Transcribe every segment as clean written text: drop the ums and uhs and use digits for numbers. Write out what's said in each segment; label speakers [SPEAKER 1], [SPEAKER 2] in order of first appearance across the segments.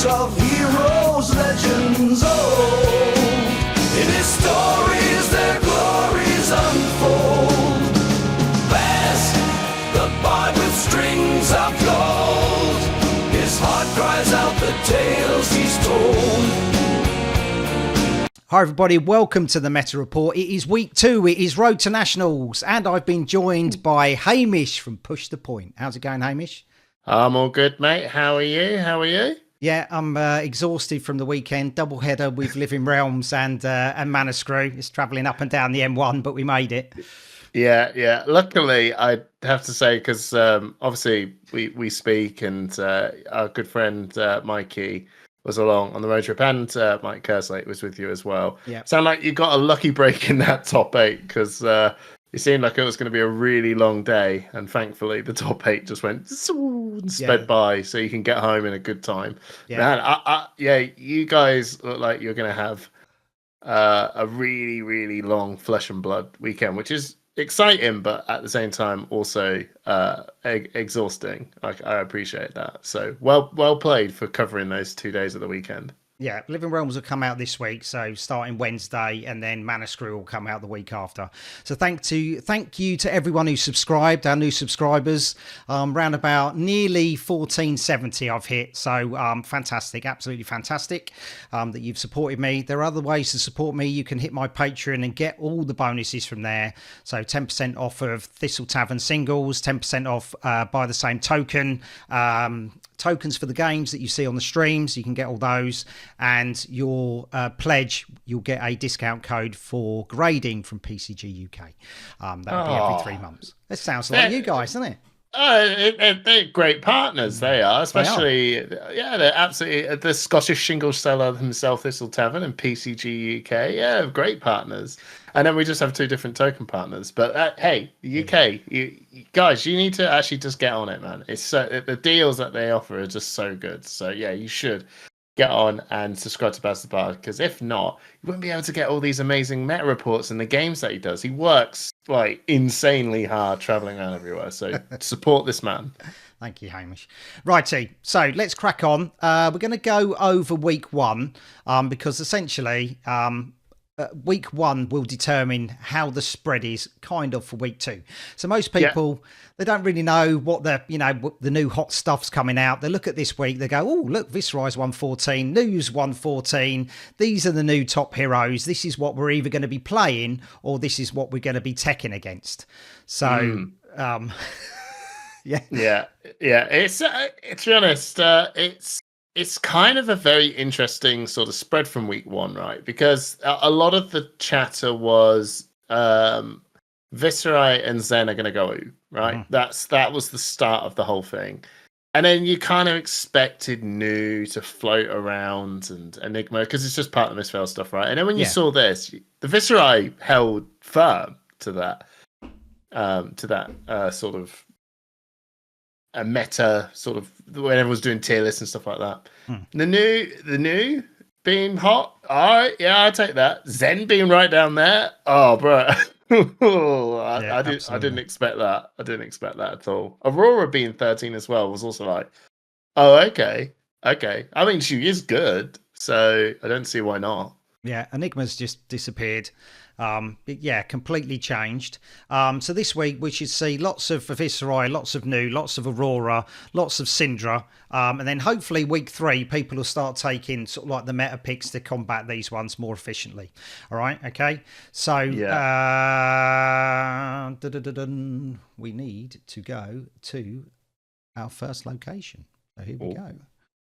[SPEAKER 1] of heroes, legends old. In his stories their glories unfold. Baz the Bard with strings of gold. His heart cries out the tales he's told.
[SPEAKER 2] Hi everybody, welcome to the Meta Report. It is week 2, it is Road to Nationals, and I've been joined by Hamish from Push the Point. How's it going, Hamish?
[SPEAKER 3] I'm all good, mate. How are you?
[SPEAKER 2] Yeah, I'm exhausted from the weekend. Double header with Living Realms and Manuscrew. It's travelling up and down the M1, but we made it.
[SPEAKER 3] Yeah. Luckily, I have to say, because obviously we speak, and our good friend Mikey was along on the road trip, and Mike Kerslake was with you as well.
[SPEAKER 2] Yeah.
[SPEAKER 3] Sound like you got a lucky break in that top 8, because it seemed like it was going to be a really long day, and thankfully the top 8 just went and sped by, so you can get home in a good time. Man, you guys look like you're going to have a really, really long flesh and blood weekend, which is exciting, but at the same time also exhausting. I appreciate that. So well played for covering those 2 days of the weekend.
[SPEAKER 2] Yeah, Living Realms will come out this week, so starting Wednesday, and then Manuscrew will come out the week after. So thank you to everyone who subscribed, our new subscribers. Round about nearly 1470 I've hit, so fantastic, absolutely fantastic that you've supported me. There are other ways to support me. You can hit my Patreon and get all the bonuses from there. So 10% off of Thistle Tavern singles, 10% off by the same token. Tokens for the games that you see on the streams, you can get all those, and your pledge, you'll get a discount code for grading from PCG UK. That'll be every 3 months. That sounds like you guys, doesn't it?
[SPEAKER 3] They're great partners, they are, especially they're absolutely the Scottish shingle seller himself, Thistle Tavern, and PCG UK. Yeah, great partners. And then we just have 2 different token partners. But hey, UK, you guys, you need to actually just get on it, man. It's the deals that they offer are just so good. So yeah, you should get on and subscribe to Baz the Bard, because if not, you wouldn't be able to get all these amazing meta reports and the games that he does. He works like insanely hard traveling around everywhere. So support this man.
[SPEAKER 2] Thank you, Hamish. Righty, so let's crack on. We're going to go over week 1 because essentially week 1 will determine how the spread is kind of for week 2. So most people, they don't really know what the new hot stuff's coming out. They look at this week, they go, oh, look, Viserai's 114, News 114. These are the new top heroes. This is what we're either going to be playing, or this is what we're going to be teching against. So,
[SPEAKER 3] Yeah. It's to be honest, it's kind of a very interesting sort of spread from week 1, right? Because a lot of the chatter was Viserai and Zen are going to go, right? That was the start of the whole thing. And then you kind of expected New to float around, and Enigma, because it's just part of the Misfail stuff, right? And then when you saw this, the Viserai held firm to that sort of a meta sort of when everyone's doing tier lists and stuff like that. The new being hot. All right, yeah, I'll take that. Zen being right down there. Oh, bro. I didn't expect that. I didn't expect that at all. Aurora being 13 as well was also like, oh, okay. I mean, she is good, so I don't see why not.
[SPEAKER 2] Yeah, Enigma's just disappeared. Completely changed. So this week we should see lots of Viserai, lots of New, lots of Aurora, lots of Syndra. And then hopefully week 3, people will start taking sort of like the meta picks to combat these ones more efficiently. All right, okay. So we need to go to our first location. So here we go.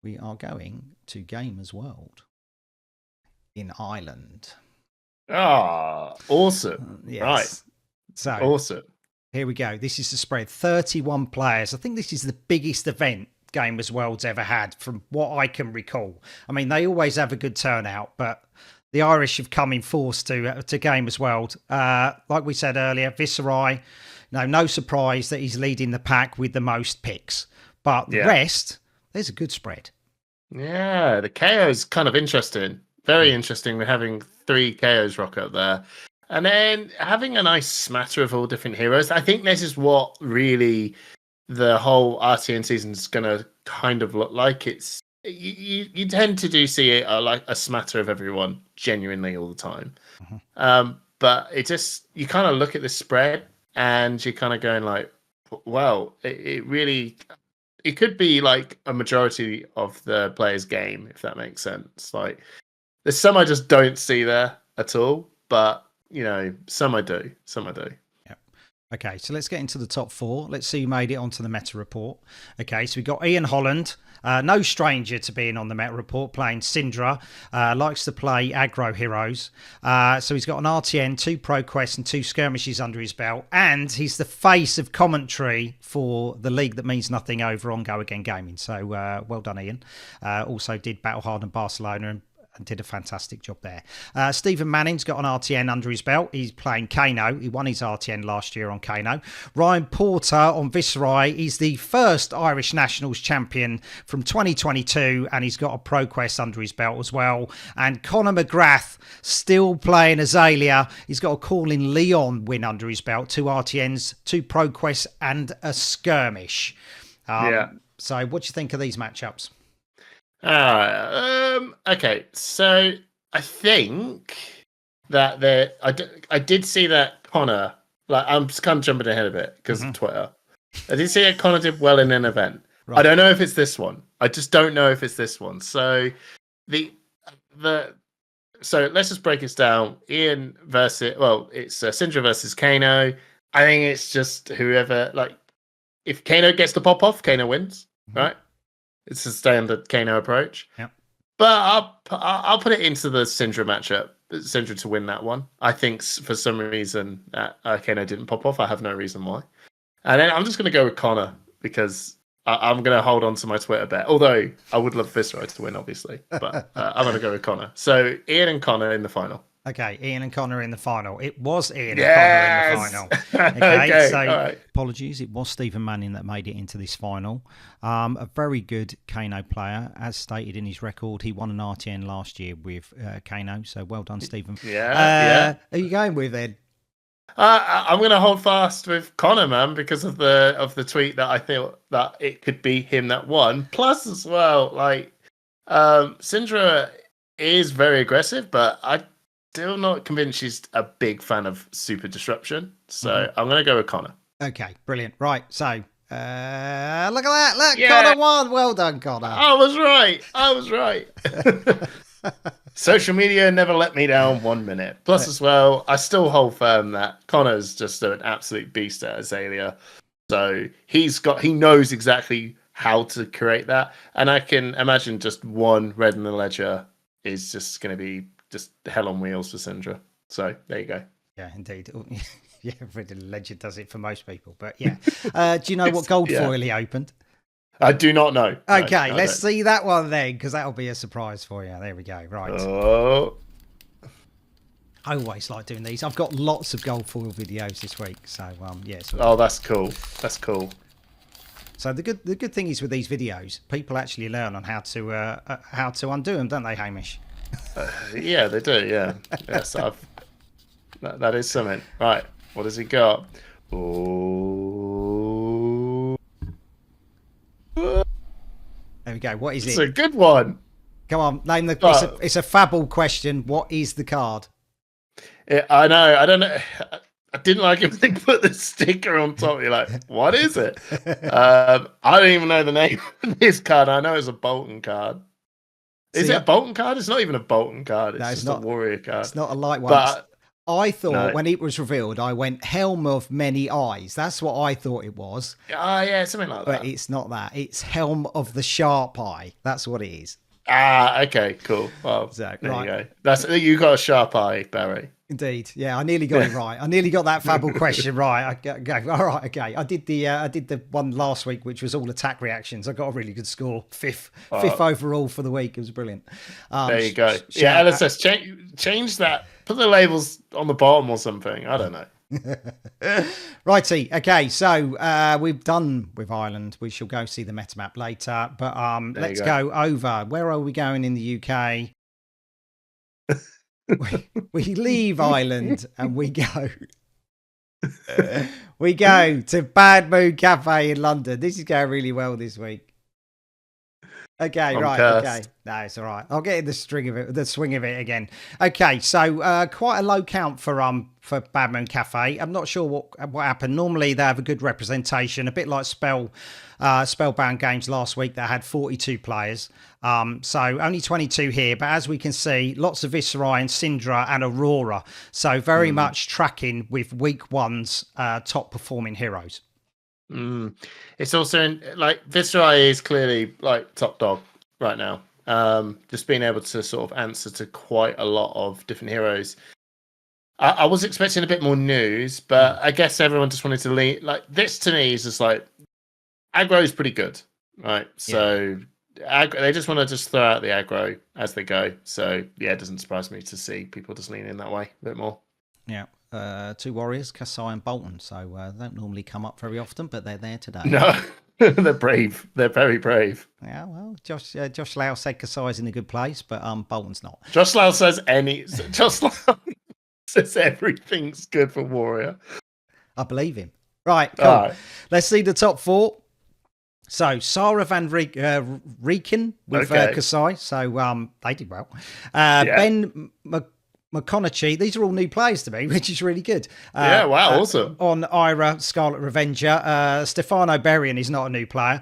[SPEAKER 2] We are going to Gamers World in Ireland.
[SPEAKER 3] Awesome.
[SPEAKER 2] Yes.
[SPEAKER 3] Right.
[SPEAKER 2] So
[SPEAKER 3] awesome.
[SPEAKER 2] Here we go. This is the spread. 31 players. I think this is the biggest event Gamers World's ever had from what I can recall. I mean, they always have a good turnout, but the Irish have come in force to Gamers World. Like we said earlier, Viserai, no surprise that he's leading the pack with the most picks. But the rest, there's a good spread.
[SPEAKER 3] Yeah, the KO's kind of interesting. Very interesting. We're having 3 KOs rock up there. And then having a nice smatter of all different heroes. I think this is what really the whole RTN season is going to kind of look like. It's you tend to do see it like a smatter of everyone genuinely all the time. But it just, you kind of look at the spread and you're kind of going like, well, it really, it could be like a majority of the players' game, if that makes sense. Like, there's some I just don't see there at all, but some I do.
[SPEAKER 2] Yep. Okay, so let's get into the top 4. Let's see who made it onto the meta report. Okay, so we got Ian Holland, no stranger to being on the meta report, playing Syndra, likes to play aggro heroes. So he's got an RTN, 2 Pro Quests and 2 skirmishes under his belt, and he's the face of commentary for the league that means nothing over on Go Again Gaming. So well done, Ian. Also did Battle Hard and Barcelona and did a fantastic job there. Stephen Manning's got an RTN under his belt. He's playing Kano. He won his RTN last year on Kano. Ryan Porter on Viserai. He's the first Irish Nationals champion from 2022, and he's got a Pro Quest under his belt as well. And Conor McGrath still playing Azalea. He's got a Call in Leon win under his belt. 2 RTNs, 2 Pro Quests, and a skirmish. So what do you think of these matchups?
[SPEAKER 3] Okay, so I think that I did see that Connor, like, I'm just kind of jumping ahead a bit because of Twitter. I did see that Connor did well in an event. Right. I don't know if it's this one. I just don't know if it's this one. So so let's just break this down. Ian it's Syndra versus Kano. I think it's just whoever, like, if Kano gets the pop off, Kano wins, right? It's a standard Kano approach.
[SPEAKER 2] Yep.
[SPEAKER 3] But I'll put it into the Syndra matchup. Syndra to win that one. I think for some reason Kano didn't pop off. I have no reason why. And then I'm just going to go with Connor because I'm going to hold on to my Twitter bet. Although I would love Viserai to win, obviously. But I'm going to go with Connor. So Ian and Connor in the final. Okay,
[SPEAKER 2] Ian and Connor in the final. It was Ian and Connor in the final. Okay, so right. Apologies. It was Stephen Manning that made it into this final. A very good Kano player. As stated in his record, he won an RTN last year with Kano. So well done, Stephen.
[SPEAKER 3] Yeah.
[SPEAKER 2] Who are you going with, Ed?
[SPEAKER 3] I'm going to hold fast with Connor, man, because of the tweet that I feel that it could be him that won. Plus, as well, like, Syndra is very aggressive, but I'm still not convinced she's a big fan of super disruption. So I'm going to go with Connor.
[SPEAKER 2] Okay, brilliant. Right, so look at that. Look, Connor won. Well done, Connor.
[SPEAKER 3] I was right. Social media never let me down 1 minute. Plus, as well, I still hold firm that Connor's just an absolute beast at Azalea. So he knows exactly how to create that. And I can imagine just one red in the ledger is just going to be just hell on wheels for Syndra. So there you go.
[SPEAKER 2] Yeah, indeed. Yeah, red in the ledger does it for most people. But yeah. Do you know what gold foil he opened?
[SPEAKER 3] I do not know.
[SPEAKER 2] Okay, let's see that one then, because that'll be a surprise for you. There we go. Right.
[SPEAKER 3] Oh.
[SPEAKER 2] I always like doing these. I've got lots of gold foil videos this week, so yes.
[SPEAKER 3] Oh, that's cool. That's cool.
[SPEAKER 2] So the good thing is with these videos, people actually learn on how to undo them, don't they, Hamish?
[SPEAKER 3] Yeah, they do. Yeah. Yes, that is something. Right. What has he got? Oh.
[SPEAKER 2] There we go. What is it?
[SPEAKER 3] It's a good one.
[SPEAKER 2] Come on, name the. It's a Fabble question. What is the card?
[SPEAKER 3] Yeah, I know. I don't know. I didn't like him to put the sticker on top. You're like, what is it? I don't even know the name of this card. I know it's a Bolton card. Is it a Bolton card? It's not even a Bolton card. It's just a Warrior card.
[SPEAKER 2] It's not a light one. But I thought when it was revealed, I went Helm of Many Eyes. That's what I thought it was.
[SPEAKER 3] Oh, yeah, something like that.
[SPEAKER 2] But it's not that. It's Helm of the Sharp Eye. That's what it is.
[SPEAKER 3] Ah, okay, cool. Well, there you go. You got a sharp eye, Barry.
[SPEAKER 2] Indeed. Yeah, I nearly got it right. I nearly got that Fabble question right. All right, okay. I did the one last week, which was all attack reactions. I got a really good score. Fifth overall for the week. It was brilliant.
[SPEAKER 3] There you go. Yeah, LSS, change that. Put the labels on the bottom or something. I don't know.
[SPEAKER 2] Righty. Okay, so we've done with Ireland. We shall go see the metamap later. But let's go over. Where are we going in the UK? we leave Ireland and we go to Bad Mood Cafe in London. This is going really well this week. Okay,
[SPEAKER 3] I'm
[SPEAKER 2] right.
[SPEAKER 3] cursed.
[SPEAKER 2] Okay, no, it's all right. I'll get in the swing of it again. Okay, so quite a low count for Badman Cafe. I'm not sure what happened. Normally they have a good representation, a bit like Spellbound Games last week that had 42 players. So only 22 here, but as we can see, lots of Viserai and Syndra and Aurora. So very much tracking with week one's top performing heroes.
[SPEAKER 3] It's also like Viserai is clearly like top dog right now. Just being able to sort of answer to quite a lot of different heroes. I was expecting a bit more news, but I guess everyone just wanted to lean like this. To me is just like aggro is pretty good, right? So they just want to just throw out the aggro as they go. So yeah, it doesn't surprise me to see people just lean in that way a bit more.
[SPEAKER 2] Yeah. Two warriors, Kasai and Bolton. So they don't normally come up very often, but they're there today.
[SPEAKER 3] No, they're brave. They're very brave.
[SPEAKER 2] Yeah, well, Josh Lau said Kasai's in a good place, but Bolton's not.
[SPEAKER 3] Josh Lau says Josh Lau says everything's good for warrior.
[SPEAKER 2] I believe him. Right, cool.
[SPEAKER 3] All right.
[SPEAKER 2] Let's see the top four. So Sarah Van Rieken with Kasai. So they did well. Ben McConaughey, these are all new players to me, which is really good.
[SPEAKER 3] Wow, awesome.
[SPEAKER 2] On Ira, Scarlet Revenger. Stefano Berrien is not a new player.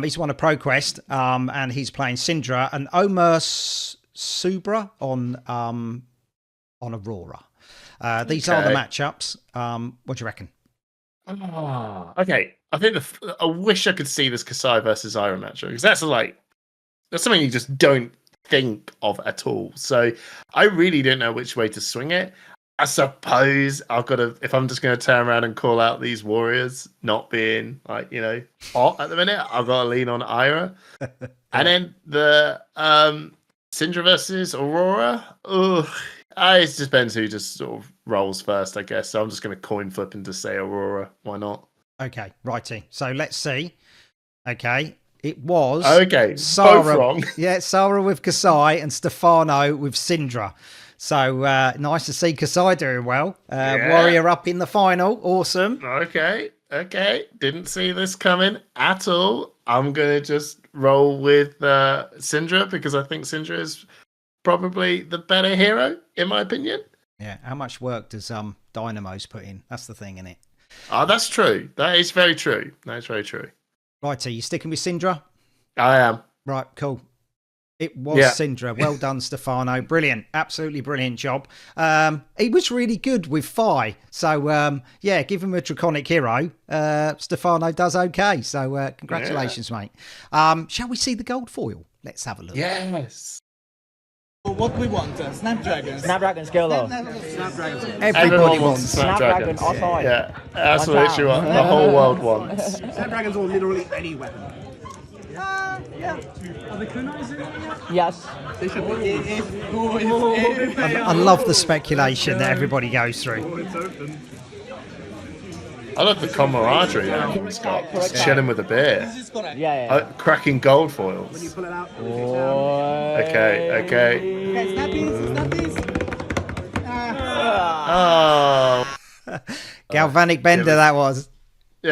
[SPEAKER 2] He's won a ProQuest, and he's playing Syndra. And Omer Subra on Aurora. These are the matchups. What do you reckon?
[SPEAKER 3] Okay. I think I wish I could see this Kasai versus Ira matchup, because that's something you just don't think of at all. So I really don't know which way to swing it. I suppose if I'm just going to turn around and call out these warriors not being like, hot at the minute, I've got to lean on Ira. And then the Syndra versus Aurora. It just depends who just sort of rolls first, I guess. So I'm just going to coin flip and just say Aurora. Why not?
[SPEAKER 2] Okay, righty. So let's see. Okay. It was
[SPEAKER 3] Sarah, both wrong.
[SPEAKER 2] Yeah, Sarah with Kasai and Stefano with Syndra. So nice to see Kasai doing well. Warrior up in the final. Awesome.
[SPEAKER 3] Okay. Didn't see this coming at all. I'm going to just roll with Syndra, because I think Syndra is probably the better hero, in my opinion.
[SPEAKER 2] Yeah, how much work does Dynamo's put in? That's the thing, isn't it?
[SPEAKER 3] Oh, that's true. That is very true.
[SPEAKER 2] Right, are you sticking with Syndra?
[SPEAKER 3] I am.
[SPEAKER 2] Right, cool. It was Syndra. Well done, Stefano. Brilliant. Absolutely brilliant job. He was really good with Fi. So, give him a Draconic hero. Stefano does okay. So, congratulations, mate. Shall we see the gold foil? Let's have a look.
[SPEAKER 3] Yes.
[SPEAKER 4] What we want? Snapdragon.
[SPEAKER 5] Snapdragon skill though.
[SPEAKER 2] Everybody wants
[SPEAKER 3] Snapdragon.
[SPEAKER 5] Outside.
[SPEAKER 3] Yeah, that's what the whole world wants.
[SPEAKER 4] Snapdragons or literally any weapon. Yeah. Are the kunais in there yet?
[SPEAKER 5] Yes.
[SPEAKER 4] They should be.
[SPEAKER 2] I love the speculation that everybody goes through.
[SPEAKER 4] It's open.
[SPEAKER 3] I love the camaraderie he's got. Just chilling with a beer.
[SPEAKER 5] Yeah.
[SPEAKER 3] Cracking gold foils.
[SPEAKER 4] When you pull it out.
[SPEAKER 3] Okay.
[SPEAKER 4] Snappies.
[SPEAKER 2] Galvanic Bender, that was.
[SPEAKER 3] Oh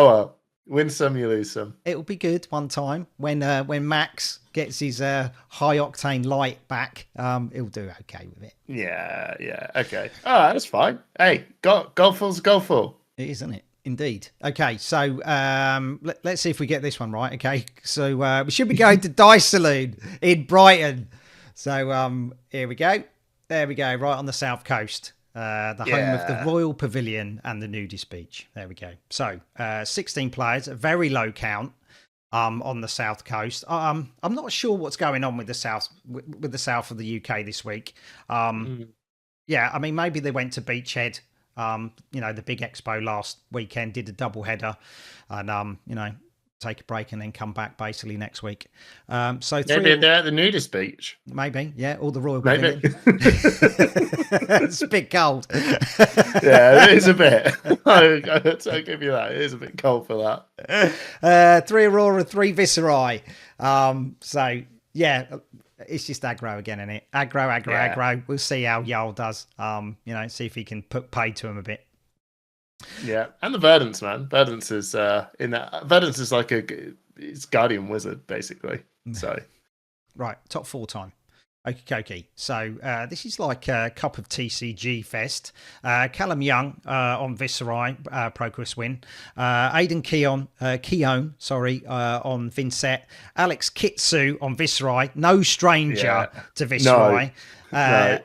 [SPEAKER 3] well. Win some, you lose some.
[SPEAKER 2] It'll be good one time when Max gets his high octane light back. He'll do okay with it.
[SPEAKER 3] Yeah. Okay. All right, that's fine. Hey, golful's golful.
[SPEAKER 2] It is, isn't it? Indeed. Okay, so let's see if we get this one right. Okay, so we should be going to Dice Saloon in Brighton. So here we go. There we go. Right on the south coast. The home of the Royal Pavilion and the Nudist Beach. There we go. So 16 players, a very low count on the south coast. I'm not sure what's going on with the south of the UK this week. Yeah, I mean, maybe they went to Beachhead. The big expo last weekend, did a double header, and take a break and then come back basically next week. So
[SPEAKER 3] maybe they're at the Nudist Beach.
[SPEAKER 2] Maybe, yeah, or the Royal Pavilion. It's a bit cold.
[SPEAKER 3] Yeah, it is a bit. I'll give you that. It is a bit cold for
[SPEAKER 2] that. 3 Aurora, 3 Viserai. So yeah, it's just aggro again, isn't it? Aggro. We'll see how Jarl does. See if he can put pay to him a bit.
[SPEAKER 3] Yeah, and the Verdance, man. Verdance is in that. Verdance is like it's Guardian Wizard basically. So
[SPEAKER 2] right, top 4 time. Okay. So this is like a cup of TCG fest. Callum Young on Viserai, ProQuest win. Aidan Keown, on Vincent. Alex Kitsu on Viserai, no stranger to Viserai.
[SPEAKER 3] No.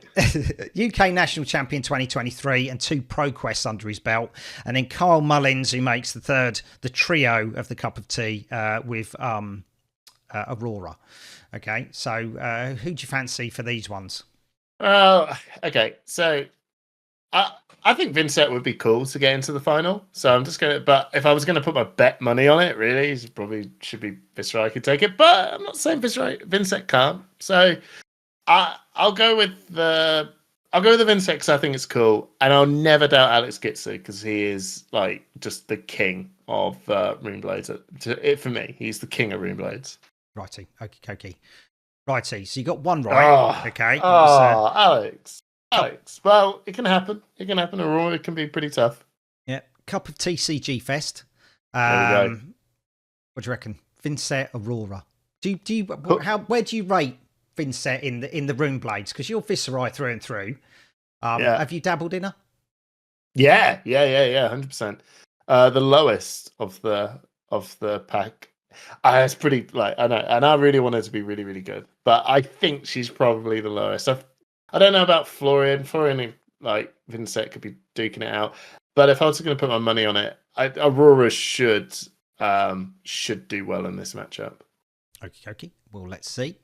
[SPEAKER 2] UK National Champion 2023 and 2 ProQuests under his belt. And then Kyle Mullins, who makes the trio of the cup of tea with Aurora. Okay, so who do you fancy for these ones?
[SPEAKER 3] Okay, so I think Vincent would be cool to get into the final. So I'm just gonna. But if I was gonna put my bet money on it, really, it probably should be Viserai could take it. But I'm not saying Vincent can't. So I'll go with the Vincent because I think it's cool, and I'll never doubt Alex Gitsu because he is like just the king of Runeblades. For me, he's the king of Runeblades.
[SPEAKER 2] Righty, okay. Righty, so you got one right.
[SPEAKER 3] Oh,
[SPEAKER 2] okay.
[SPEAKER 3] Alex. Well, it can happen. Aurora can be pretty tough.
[SPEAKER 2] Yeah, cup of TCG fest.
[SPEAKER 3] There we go.
[SPEAKER 2] What do you reckon, Vincent Aurora? Where do you rate Vincent in the Runeblades? Because you're Viserai through and through. Have you dabbled in her?
[SPEAKER 3] Yeah, 100%. The lowest of the pack. It's pretty I know, and I really want her to be really, really good, but I think she's probably the lowest. I don't know about Florian. Like Vincent could be duking it out, but if I was going to put my money on it, Aurora should do well in this matchup.
[SPEAKER 2] Okay. Well, let's see.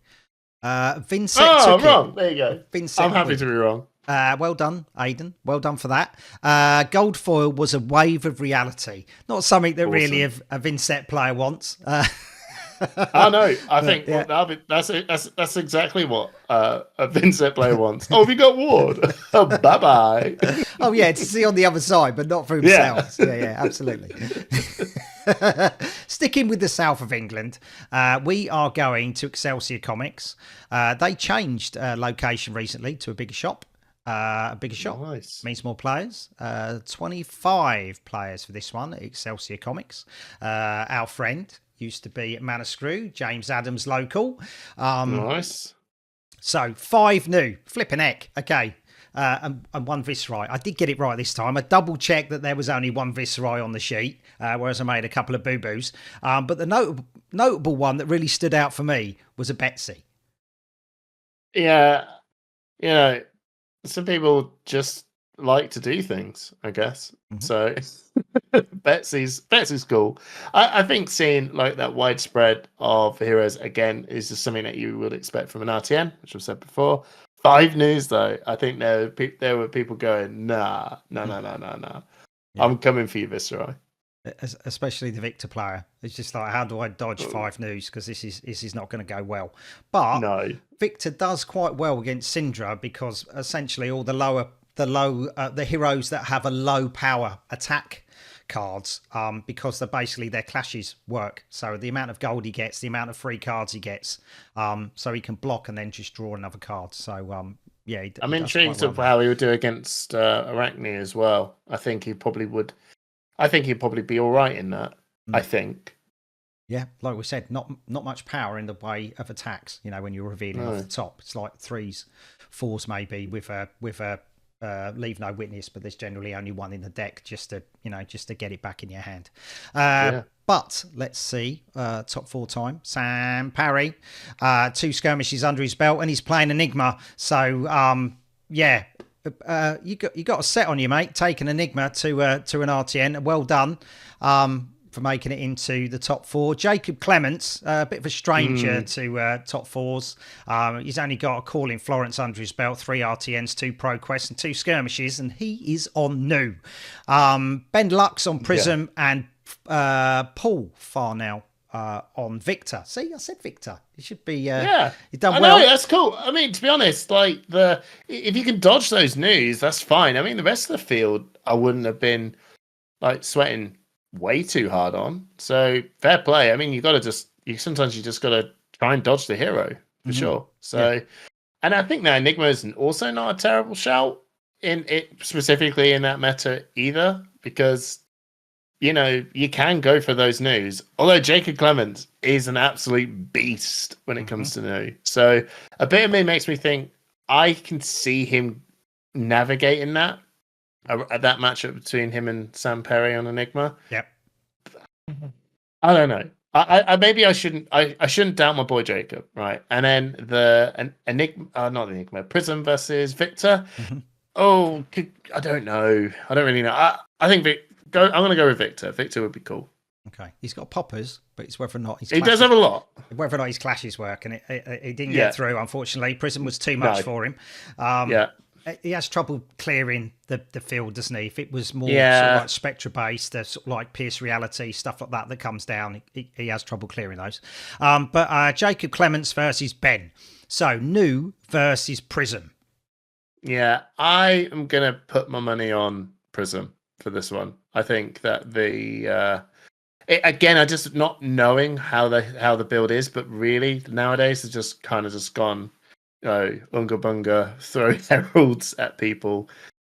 [SPEAKER 2] Vincent.
[SPEAKER 3] Wrong. There you go.
[SPEAKER 2] Vincent.
[SPEAKER 3] I'm happy to be wrong.
[SPEAKER 2] Well done, Aidan. Well done for that. Gold foil was a wave of reality, not something that really a Vincent player wants.
[SPEAKER 3] I know. I think that's exactly what a Vincent player wants. Oh, have you got Ward? Bye bye.
[SPEAKER 2] Oh yeah, to see on the other side, but not for himself. Yeah, absolutely. Sticking with the south of England, we are going to Excelsior Comics. They changed location recently to a bigger shop.
[SPEAKER 3] Nice.
[SPEAKER 2] Means more players. 25 players for this one at Excelsior Comics. Our friend used to be at Manascrew, James Adams local.
[SPEAKER 3] Nice.
[SPEAKER 2] So 5 new. Flipping heck. Okay. And 1 Viserai. I did get it right this time. I double checked that there was only 1 Viserai on the sheet, whereas I made a couple of boo-boos. But the notable one that really stood out for me was a Betsy.
[SPEAKER 3] Yeah. Some people just like to do things, I guess. Mm-hmm. So Betsy's cool. I think seeing like that widespread of heroes again is just something that you would expect from an RTN, which I've said before. 5 news though. I think there were people going, no. Yeah. I'm coming for you, Viserai.
[SPEAKER 2] Especially the Victor player. It's just like, how do I dodge 5 news? Because this is not going to go well. But
[SPEAKER 3] no.
[SPEAKER 2] Victor does quite well against Syndra because essentially all the heroes that have a low power attack cards, because their clashes work. So the amount of gold he gets, the amount of free cards he gets, so he can block and then just draw another card. So
[SPEAKER 3] I'm intrigued of how he would do against Arachne as well. I think he'd probably be all right in that. I think. Yeah,
[SPEAKER 2] like we said, not much power in the way of attacks. When you're revealing off the top, it's like 3s, 4s maybe with a leave no witness, but there's generally only 1 in the deck just to get it back in your hand. But let's see, top 4 time, Sam Parry, 2 skirmishes under his belt, and he's playing Enigma. So you got a set on you, mate. Taking Enigma to an RTN. Well done for making it into the top 4. Jacob Clements, a bit of a stranger to top 4s. He's only got a call in Florence under his belt, 3 RTNs, 2 ProQuests, and 2 skirmishes, and he is on new. Ben Lux on Prism, and Paul Farnell on Victor. See, I said Victor. It should be. You've done well.
[SPEAKER 3] Know, that's cool. I mean, to be honest, like if you can dodge those news, that's fine. I mean, the rest of the field, I wouldn't have been like sweating way too hard on. So fair play. I mean, sometimes you just got to try and dodge the hero for sure. So, and I think that Enigma is also not a terrible shout in it specifically in that meta either, because you can go for those news. Although Jacob Clements is an absolute beast when it comes to new. So a bit of me makes me think I can see him navigating that matchup between him and Sam Perry on Enigma.
[SPEAKER 2] Yep.
[SPEAKER 3] I don't know. I maybe I shouldn't doubt my boy Jacob, right? And then Enigma, not the Enigma, Prism versus Victor. Oh, I don't know. I don't really know. I think I'm going to go with Victor. Victor would be cool.
[SPEAKER 2] Okay, he's got poppers, but it's whether or not
[SPEAKER 3] he does have a lot.
[SPEAKER 2] Whether or not his clashes work, and it didn't get through. Unfortunately, Prism was too much for him. He has trouble clearing the field, doesn't he? If it was more sort of like Spectra based, sort of like Pierce Reality stuff like that comes down, he has trouble clearing those. But Jacob Clements versus Ben. So new versus Prism.
[SPEAKER 3] Yeah, I am gonna put my money on Prism for this one. I think that again, I just not knowing how the build is, but really nowadays it's just kind of just gone, unga bunga, throw heralds at people,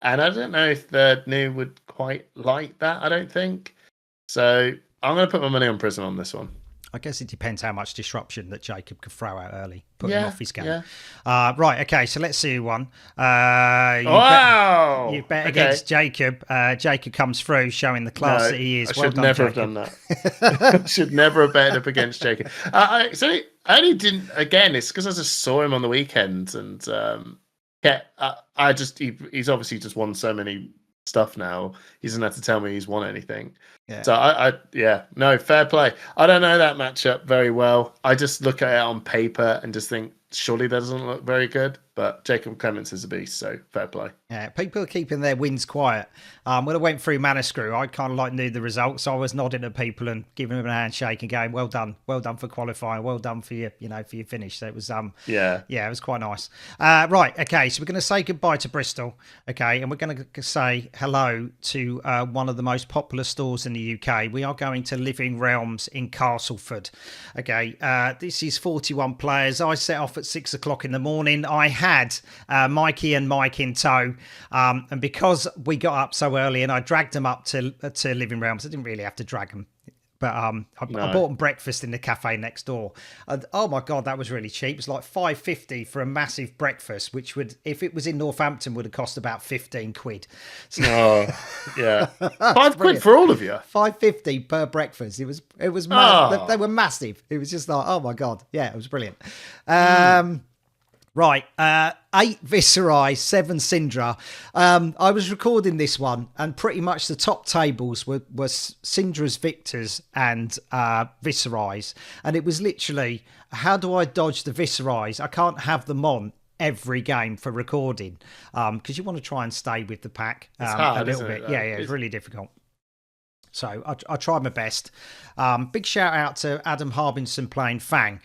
[SPEAKER 3] and I don't know if the new would quite like that. I don't think so. I'm gonna put my money on Prism on this one.
[SPEAKER 2] I guess it depends how much disruption that Jacob could throw out early, put him off his game.
[SPEAKER 3] Yeah.
[SPEAKER 2] Right, okay, so let's see who won. You bet against Jacob. Jacob comes through showing the class that he is.
[SPEAKER 3] I should never have done that. I should never have betted up against Jacob. I only didn't, again, it's because I just saw him on the weekend and he's obviously just won so many stuff now. He doesn't have to tell me he's won anything. Yeah. So fair play. I don't know that matchup very well. I just look at it on paper and just think surely that doesn't look very good. But Jacob Clements is a beast, so fair play.
[SPEAKER 2] Yeah, people are keeping their wins quiet. When I went through Mana Screw, I kind of knew the results. So I was nodding at people and giving them a handshake and going, "Well done for qualifying, well done for your for your finish." So it was it was quite nice. Right, okay, so we're going to say goodbye to Bristol, okay, and we're going to say hello to one of the most popular stores in the UK. We are going to Living Realms in Castleford. Okay, this is 41 players. I set off at 6 o'clock in the morning. I had Mikey and Mike in tow, and because we got up so early and I dragged them up to Living Realms, I didn't really have to drag them, but I bought them breakfast in the cafe next door, and oh my god, that was really cheap. It's like $5.50 for a massive breakfast, which would, if it was in Northampton, would have cost about 15 quid. So,
[SPEAKER 3] £5 for all of you.
[SPEAKER 2] $5.50 per breakfast. It was they were massive. It was just like, oh my god, yeah, it was brilliant. Right, 8 Viserai, 7 Syndra. I was recording this one, and pretty much the top tables were Syndra's Victors and Viserai's. And it was literally, how do I dodge the Viserai's? I can't have them on every game for recording, because you want to try and stay with the pack
[SPEAKER 3] hard,
[SPEAKER 2] a little bit. It's really difficult. So I tried my best. Big shout out to Adam Harbinson playing Fang.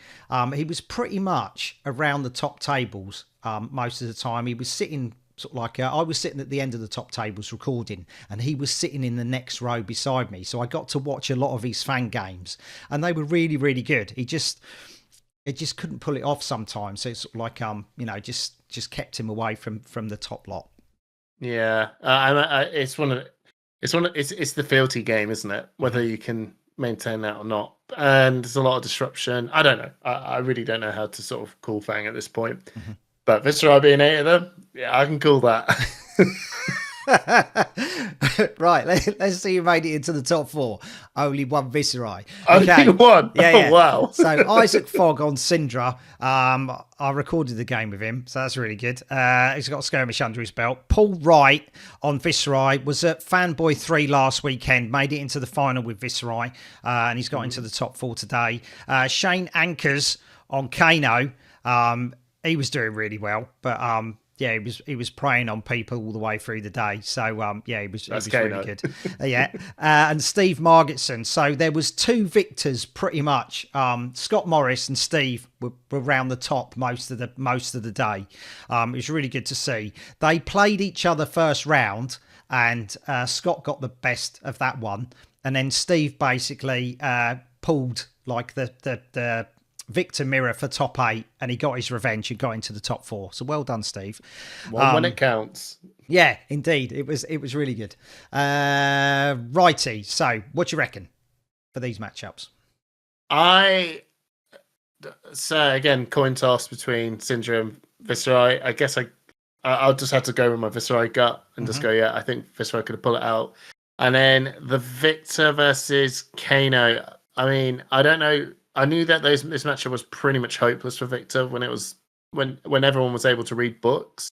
[SPEAKER 2] He was pretty much around the top tables most of the time. He was sitting sort of like I was sitting at the end of the top tables recording, and he was sitting in the next row beside me. So I got to watch a lot of his Fang games, and they were really, really good. It just couldn't pull it off sometimes. So it's sort of like just kept him away from the top lot.
[SPEAKER 3] Yeah, it's the fealty game, isn't it? Whether you can maintain that or not. And there's a lot of disruption. I don't know. I really don't know how to sort of call Fang at this point. Mm-hmm. But Viserai being 8 of them, yeah, I can call that.
[SPEAKER 2] Right, let's see who made it into the top 4. Only one Viserai.
[SPEAKER 3] Okay. Only one? Yeah. Oh, wow.
[SPEAKER 2] So Isaac Fogg on Syndra. I recorded the game with him, so that's really good. He's got a skirmish under his belt. Paul Wright on Viserai was at Fanboy 3 last weekend, made it into the final with Viserai, and he's got into the top 4 today. Shane Anchors on Kano. He was doing really well, but he was preying on people all the way through the day. So he was really good. And Steve Margetson. So there was 2 victors pretty much. Scott Morris and Steve were around the top most of the day. It was really good to see. They played each other first round, and Scott got the best of that one, and then Steve basically pulled like the Victor Mirror for top 8, and he got his revenge and got into the top 4. So well done, Steve.
[SPEAKER 3] One when it counts.
[SPEAKER 2] Yeah, indeed. It was really good. Righty. So what do you reckon for these matchups?
[SPEAKER 3] So again, coin toss between Syndra and Viserai. I guess I'll just have to go with my Viserai gut and just go, I think Viserai could have pulled it out. And then the Victor versus Kano. I mean, I don't know. I knew that this matchup was pretty much hopeless for Victor when everyone was able to read books.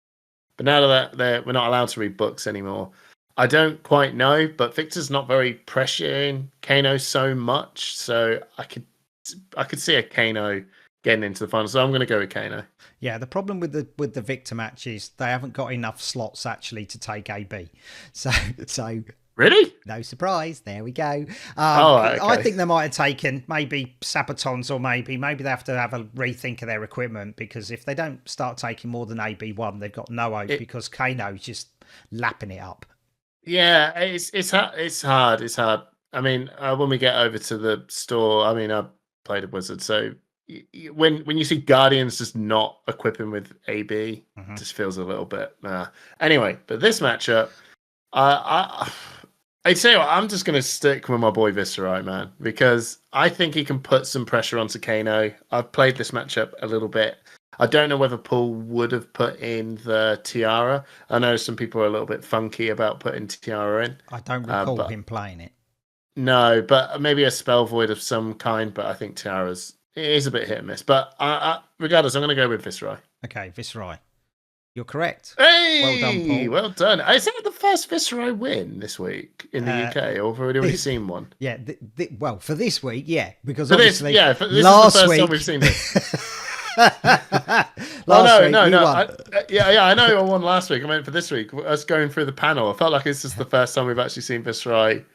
[SPEAKER 3] But now that we're not allowed to read books anymore, I don't quite know. But Victor's not very pressuring Kano so much, so I could see a Kano getting into the final. So I'm going to go with Kano. Yeah, the problem with the Victor match is they haven't got enough slots actually to take AB. So really? No surprise. There we go. Okay. I think they might have taken maybe Sabatons, or maybe they have to have a rethink of their equipment, because if they don't start taking more than AB1, they've got no hope, because Kano's just lapping it up. Yeah, it's hard. It's hard. I mean, when we get over to the store, I mean, I played a Wizard, so when you see Guardians just not equipping with AB, it just feels a little bit. Anyway, but this matchup, I'd say I'm just going to stick with my boy Viserai, man, because I think he can put some pressure onto Kano. I've played this matchup a little bit. I don't know whether Paul would have put in the Tiara. I know some people are a little bit funky about putting Tiara in. I don't recall him playing it. No, but maybe a Spell Void of some kind, but I think Tiara's it is a bit hit and miss. But regardless, I'm going to go with Viserai. Okay, Viserai. You're correct. Hey! Well done, Paul. Well done. Is that the first Viserai win this week in the UK, or have we already seen one? Yeah, well, for this week, yeah, because obviously this is the first time we've seen this. No. I know I won last week. I meant for this week. Us going through the panel, I felt like this is the first time we've actually seen Viserai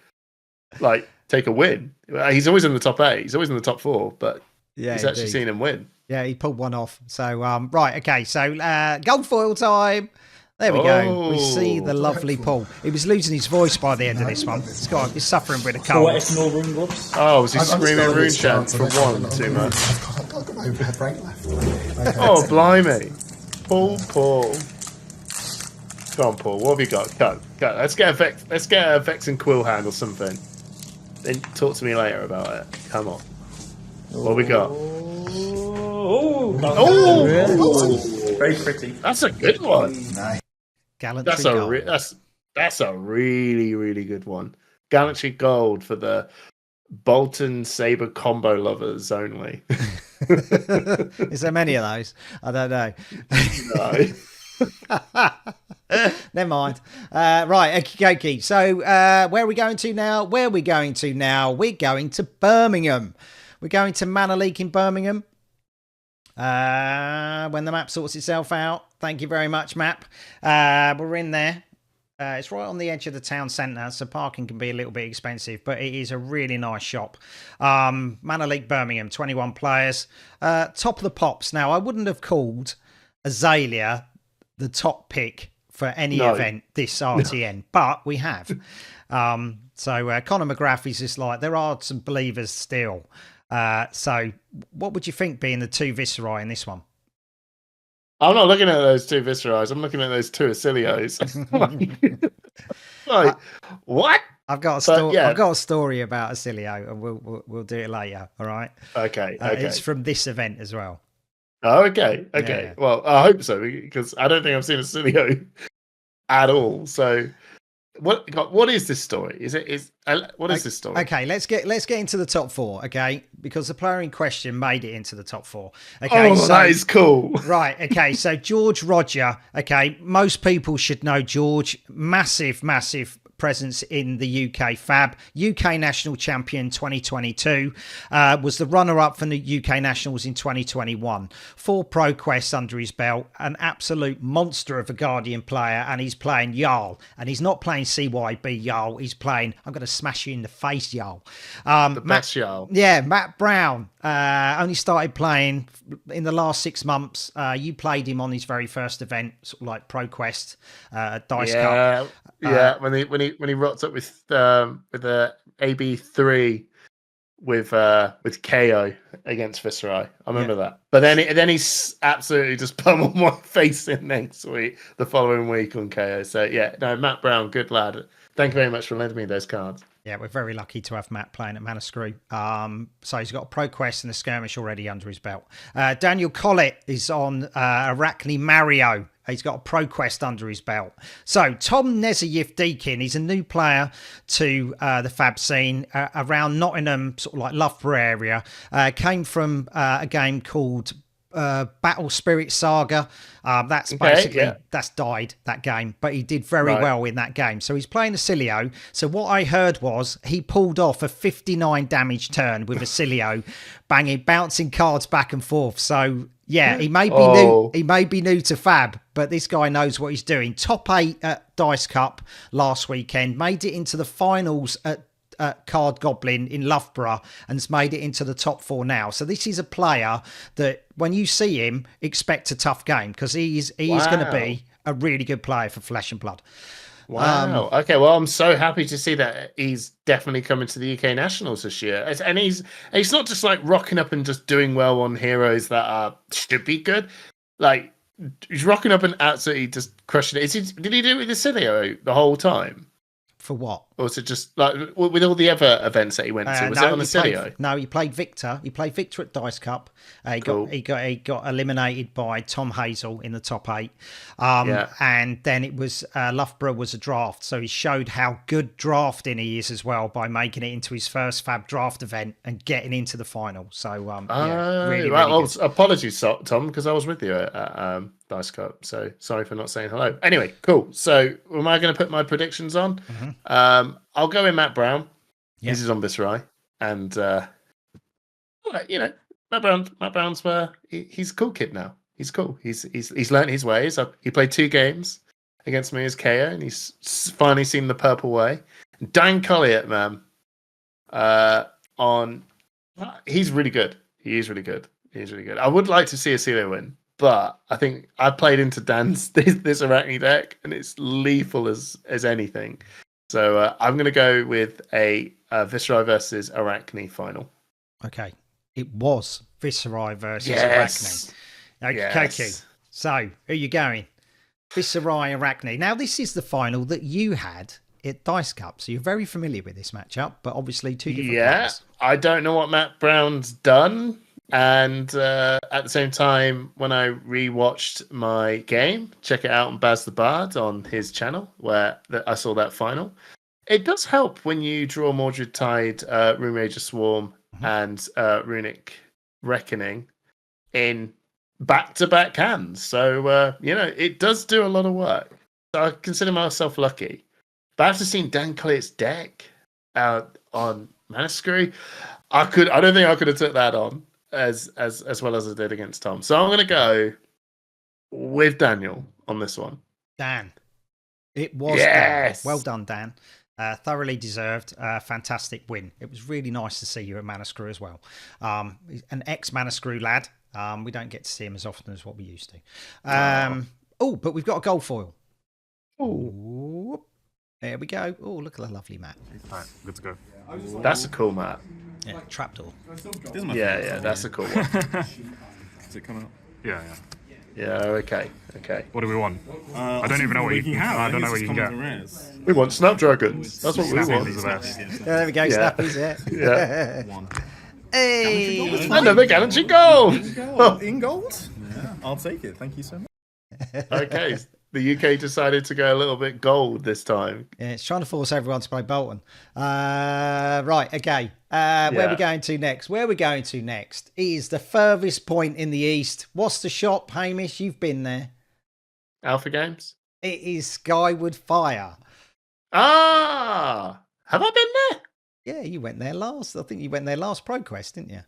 [SPEAKER 3] take a win. He's always in the top 8. He's always in the top 4, but he's actually seen him win. Yeah, he pulled one off. So, right, okay. So, gold foil time. There we go. We see the lovely Paul. He was losing his voice by the end of this one. He's suffering with a cold. Oh, was he screaming rune chant for one too much?
[SPEAKER 5] I've got my overhead rank left. Okay.
[SPEAKER 3] Oh, blimey. Paul. Come on, Paul. What have you got? Go. Let's get a Vex and Quill hand or something. Then talk to me later about it. Come on. What have we got?
[SPEAKER 4] Very pretty.
[SPEAKER 3] That's a good one.
[SPEAKER 5] Nice.
[SPEAKER 2] Gallantry Gold.
[SPEAKER 3] That's a really, really good one. Gallantry Gold for the Bolton Saber combo lovers only.
[SPEAKER 2] Is there many of those? I don't know.
[SPEAKER 3] No.
[SPEAKER 2] Never mind. Right, okay. So where are we going to now? We're going to Birmingham. We're going to Manor League in Birmingham. When the map sorts itself out. Thank you very much, map. We're in there. It's right on the edge of the town centre, so parking can be a little bit expensive, but it is a really nice shop. Manor League Birmingham, 21 players. Top of the pops. Now, I wouldn't have called Azalea the top pick for any event this RTN, but we have. So Conor McGrath is just like, there are some believers still. So what would you think being the 2 Viserai in this one?
[SPEAKER 3] I'm not looking at those 2 Viserais. I'm looking at those 2 Acilios. What?
[SPEAKER 2] I've got a story. I've got a story about Acilio, and we'll do it later. All right.
[SPEAKER 3] Okay.
[SPEAKER 2] It's from this event as well.
[SPEAKER 3] Oh, okay. Yeah. Well, I hope so, because I don't think I've seen Acilio at all. So. What is this story? What is this story?
[SPEAKER 2] Okay, let's get into the top 4. Okay, because the player in question made it into the top 4. Okay,
[SPEAKER 3] that is cool.
[SPEAKER 2] Right. Okay, so George Roger. Okay, most people should know George. Massive presence in the UK Fab. UK National Champion 2022. Was the runner-up for the UK Nationals in 2021. 4 Pro Quests under his belt. An absolute monster of a Guardian player, and he's playing Jarl. And he's not playing CYB Jarl. He's playing, I'm going to smash you in the face Jarl.
[SPEAKER 3] The best Jarl.
[SPEAKER 2] Yeah, Matt Brown. Only started playing in the last 6 months. You played him on his very first event, sort of like Pro Quest, Dice Cup.
[SPEAKER 3] Yeah, when he rocked up with the AB3 with KO against Viscerai. I remember that. But then he's absolutely just pummeled my face in next week, the following week on KO. So yeah, no, Matt Brown, good lad. Thank you very much for lending me those cards.
[SPEAKER 2] Yeah, we're very lucky to have Matt playing at Mana Screw. So he's got a Pro Quest and a skirmish already under his belt. Daniel Collett is on Arachne Mario. He's got a Pro Quest under his belt. So Tom Nezayev Deakin, he's a new player to the Fab scene around Nottingham, sort of like Loughborough area. Came from a game called Battle Spirit Saga. That's basically that's died, that game, but he did very well in that game. So he's playing Acilio. So what I heard was he pulled off a 59 damage turn with Acilio, bouncing cards back and forth. So yeah, he may be new. He may be new to Fab, but this guy knows what he's doing. Top 8 at Dice Cup last weekend, made it into the finals at Card Goblin in Loughborough, and has made it into the top 4 now. So this is a player that when you see him, expect a tough game, because he is going to be a really good player for Flesh and Blood.
[SPEAKER 3] Wow. Okay. Well, I'm so happy to see that he's definitely coming to the UK Nationals this year, and he's not just like rocking up and just doing well on heroes that should be good. Like he's rocking up and absolutely just crushing it. Did he do it with Acilio the whole time?
[SPEAKER 2] For what?
[SPEAKER 3] Or was it just like with all the other events that he went to? Was it on Acilio?
[SPEAKER 2] No, he played Victor. He played Victor at Dice Cup. He got eliminated by Tom Hazel in the top 8. And then it was Loughborough was a draft. So he showed how good drafting he is as well by making it into his first Fab draft event and getting into the final. So really good.
[SPEAKER 3] Apologies, Tom, because I was with you at Dice Cup. So sorry for not saying hello. Anyway, cool. So am I going to put my predictions on? Mm-hmm. I'll go in Matt Brown. Yeah. This is on Viscerai, and Matt Brown's he's a cool kid now. He's cool. He's learned his ways. He played 2 games against me as KO, and he's finally seen the purple way. Dan Collier, man, he's really good. He is really good. He's really good. I would like to see Acilio win, but I think I played into Dan's this Arachne deck, and it's lethal as anything. So I'm going to go with a Viscerai versus Arachne final.
[SPEAKER 2] Okay. It was Viscerai versus Arachne. Okay. So, who are you going? Viscerai, Arachne. Now, this is the final that you had at Dice Cup, so you're very familiar with this matchup, but obviously 2 different players.
[SPEAKER 3] I don't know what Matt Brown's done. And at the same time, when I rewatched my game, check it out on Baz the Bard on his channel, where I saw that final. It does help when you draw Mordred Tide, Rune Rager Swarm, and Runic Reckoning in back-to-back hands. So, it does do a lot of work. So I consider myself lucky. But after seeing Dan Collier's deck on Mana Screw, I don't think I could have took that on as well as I did against Tom. So I'm going to go with Daniel on this one.
[SPEAKER 2] Dan. It was Dan. Well done, Dan. Thoroughly deserved. Fantastic win. It was really nice to see you at Mana Screw as well. An ex-Mana Screw lad. We don't get to see him as often as what we used to. But we've got a gold foil. Oh, there we go. Oh, look at the lovely mat.
[SPEAKER 6] All right, good to go.
[SPEAKER 3] That's a cool mat.
[SPEAKER 2] Yeah, trapdoor.
[SPEAKER 3] Yeah, that's a cool one.
[SPEAKER 6] Does it come out? Yeah.
[SPEAKER 3] Yeah, okay.
[SPEAKER 6] What do we want? I don't even know what you can have. I don't know what you can get.
[SPEAKER 3] We want Snapdragons. That's what we want.
[SPEAKER 2] There we go, Snappies, yeah. Hey!
[SPEAKER 3] Another Galaxy Gold!
[SPEAKER 5] In gold? Yeah, I'll take it. Thank you so much.
[SPEAKER 3] Okay, the UK decided to go a little bit gold this time.
[SPEAKER 2] Yeah, it's trying to force everyone to play Bolton. Right, okay. Where are we going to next? Where are we going to next is the furthest point in the east. What's the shop, Hamish? You've been there.
[SPEAKER 3] Alpha Games?
[SPEAKER 2] It is Skyward Fire.
[SPEAKER 3] Ah! Have I been there?
[SPEAKER 2] Yeah, you went there last. I think you went there last ProQuest, didn't you?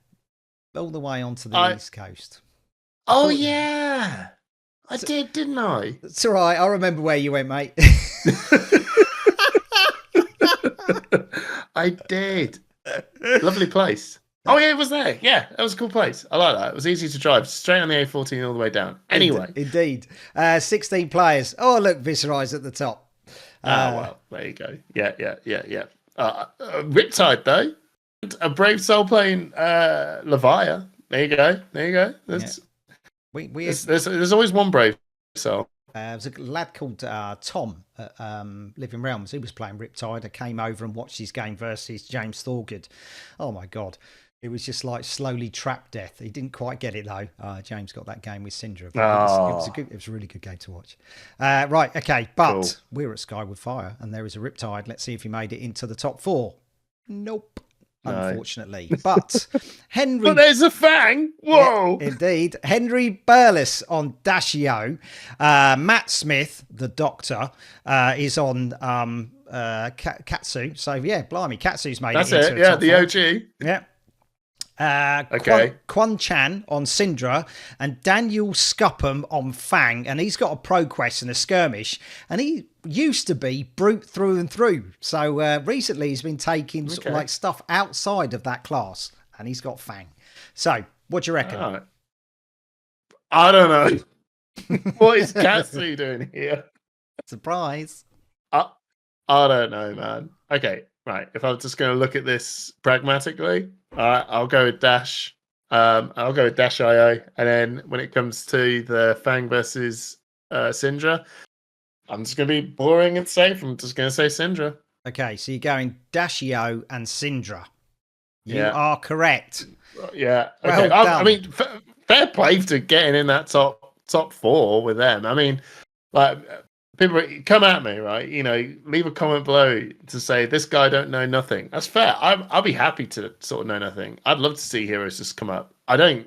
[SPEAKER 2] All the way onto the East Coast.
[SPEAKER 3] Oh, yeah. I did, didn't I?
[SPEAKER 2] It's all right. I remember where you went, mate.
[SPEAKER 3] I did. Lovely place. Oh, yeah, it was there. Yeah, that was a cool place. I like that. It was easy to drive. Straight on the A14 all the way down. Anyway.
[SPEAKER 2] Indeed. 16 players. Oh, look, Viscerai's at the top.
[SPEAKER 3] Well, there you go. Yeah. Riptide, though. a Brave Soul playing Levia. There you go. There you go. There's always one Brave Soul.
[SPEAKER 2] There's a lad called Tom at Living Realms. He was playing Riptide. I came over and watched his game versus James Thorgood. Oh my God. It was just like slowly trap death. He didn't quite get it though. James got that game with Syndra. It was a really good game to watch. Right, okay, but cool. We're at Skyward Fire and there is a Riptide. Let's see if he made it into the top 4. Nope. No. Unfortunately, but Henry.
[SPEAKER 3] But there's a Fang. Whoa!
[SPEAKER 2] Yeah, indeed, Henry Burles on Dashio. Matt Smith, the Doctor, is on Katsu. So yeah, blimey, Katsu's made
[SPEAKER 3] That's
[SPEAKER 2] it. Into
[SPEAKER 3] it. Yeah, the
[SPEAKER 2] 4.
[SPEAKER 3] OG.
[SPEAKER 2] Yeah.
[SPEAKER 3] Okay.
[SPEAKER 2] Quan Chan on Syndra and Daniel Scupham on Fang, and he's got a pro quest and a skirmish, and he used to be brute through and through. So recently he's been taking sort of like stuff outside of that class, and he's got Fang. So what do you reckon?
[SPEAKER 3] I don't know. What is Katsu doing here?
[SPEAKER 2] Surprise.
[SPEAKER 3] I don't know, man. Okay, right. If I'm just going to look at this pragmatically, all right, I'll go with Dash. I'll go with Dash IO. And then when it comes to the Fang versus Syndra, I'm just going to be boring and safe. I'm just going to say Syndra.
[SPEAKER 2] Okay, so you're going Dashio and Syndra. You are correct.
[SPEAKER 3] Yeah. Okay.
[SPEAKER 2] Well
[SPEAKER 3] I mean, fair play to getting in that top 4 with them. I mean, like, people come at me, right? You know, leave a comment below to say this guy don't know nothing. That's fair. I'll be happy to sort of know nothing. I'd love to see heroes just come up. I don't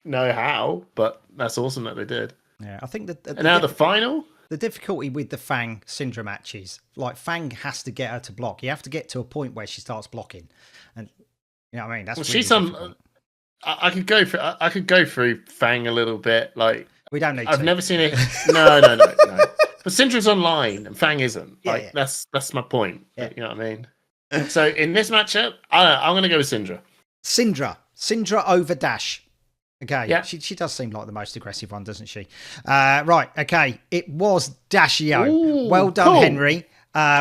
[SPEAKER 3] know how, but that's awesome that they did.
[SPEAKER 2] Yeah, I think that.
[SPEAKER 3] And now the final.
[SPEAKER 2] The difficulty with the Fang Syndra matches, like Fang has to get her to block. You have to get to a point where she starts blocking, and you know what I mean. That's
[SPEAKER 3] well,
[SPEAKER 2] really
[SPEAKER 3] she's on. I could go through Fang a little bit. Like
[SPEAKER 2] we don't need.
[SPEAKER 3] I've
[SPEAKER 2] to.
[SPEAKER 3] never seen it. No. But Syndra's online and Fang isn't. Like that's my point. Yeah. You know what I mean? So in this matchup, I'm going to go with Syndra.
[SPEAKER 2] Syndra over Dash. Okay, yeah. She does seem like the most aggressive one, doesn't she? Right, okay. It was Dashio. Ooh, well done, cool. Henry.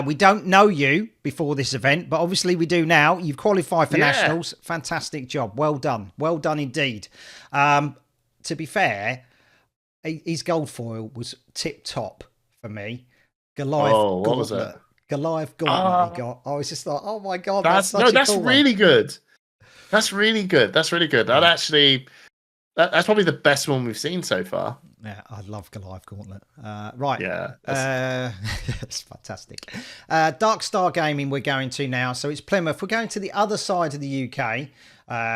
[SPEAKER 2] We don't know you before this event, but obviously we do now. You've qualified for Nationals. Fantastic job. Well done. Well done indeed. To be fair, his gold foil was tip-top for me. Goliath Gauntlet.
[SPEAKER 3] What was that?
[SPEAKER 2] Goliath Gauntlet he got. I was just like, oh my God, that's
[SPEAKER 3] cool really good. That's really good. I'd actually... That's probably the best one we've seen so far.
[SPEAKER 2] Yeah, I love Goliath Gauntlet. Right.
[SPEAKER 3] Yeah.
[SPEAKER 2] It's fantastic. Dark Star Gaming we're going to now. So it's Plymouth. We're going to the other side of the UK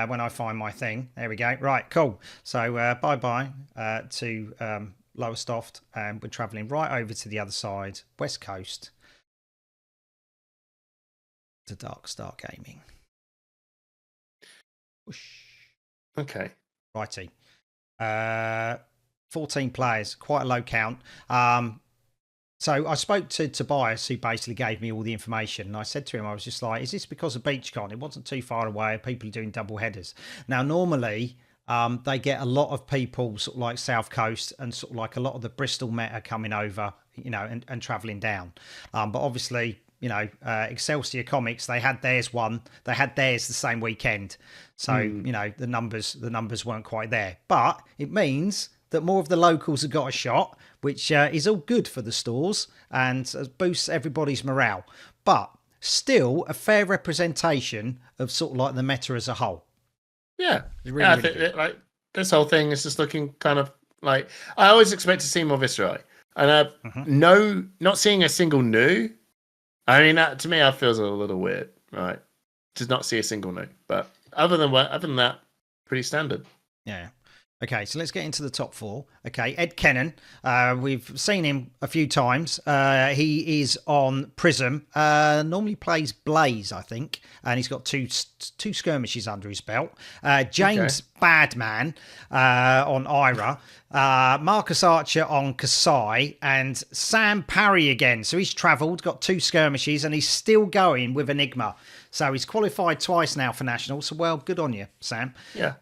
[SPEAKER 2] when I find my thing. There we go. Right, cool. So bye-bye to Lowestoft. And we're travelling right over to the other side, West Coast, to Dark Star Gaming. Whoosh.
[SPEAKER 3] Okay.
[SPEAKER 2] Righty. 14 players, quite a low count. So I spoke to Tobias, who basically gave me all the information. And I said to him, I was just like, is this because of BeachCon? It wasn't too far away. People are doing double headers. Now, normally, they get a lot of people sort of like South Coast and sort of like a lot of the Bristol meta coming over, you know, and travelling down. But obviously, you know, Excelsior Comics, they had theirs the same weekend. So, you know, the numbers weren't quite there. But it means that more of the locals have got a shot, which is all good for the stores and boosts everybody's morale. But still a fair representation of sort of like the meta as a whole.
[SPEAKER 3] Yeah. I think like this whole thing is just looking kind of like, I always expect to see more Viscerai. And not seeing a single new, I mean, that to me, that feels a little weird, right? To not see a single new, but other than that, pretty standard.
[SPEAKER 2] Yeah. Okay, so let's get into the top 4. Okay, Ed Kennan. We've seen him a few times. He is on Prism. Normally plays Blaze, I think, and he's got two skirmishes under his belt. James Badman on Ira. Marcus Archer on Kasai, and Sam Parry again. So he's travelled, got 2 skirmishes, and he's still going with Enigma. So he's qualified twice now for Nationals. So, well, good on you, Sam.
[SPEAKER 3] Yeah.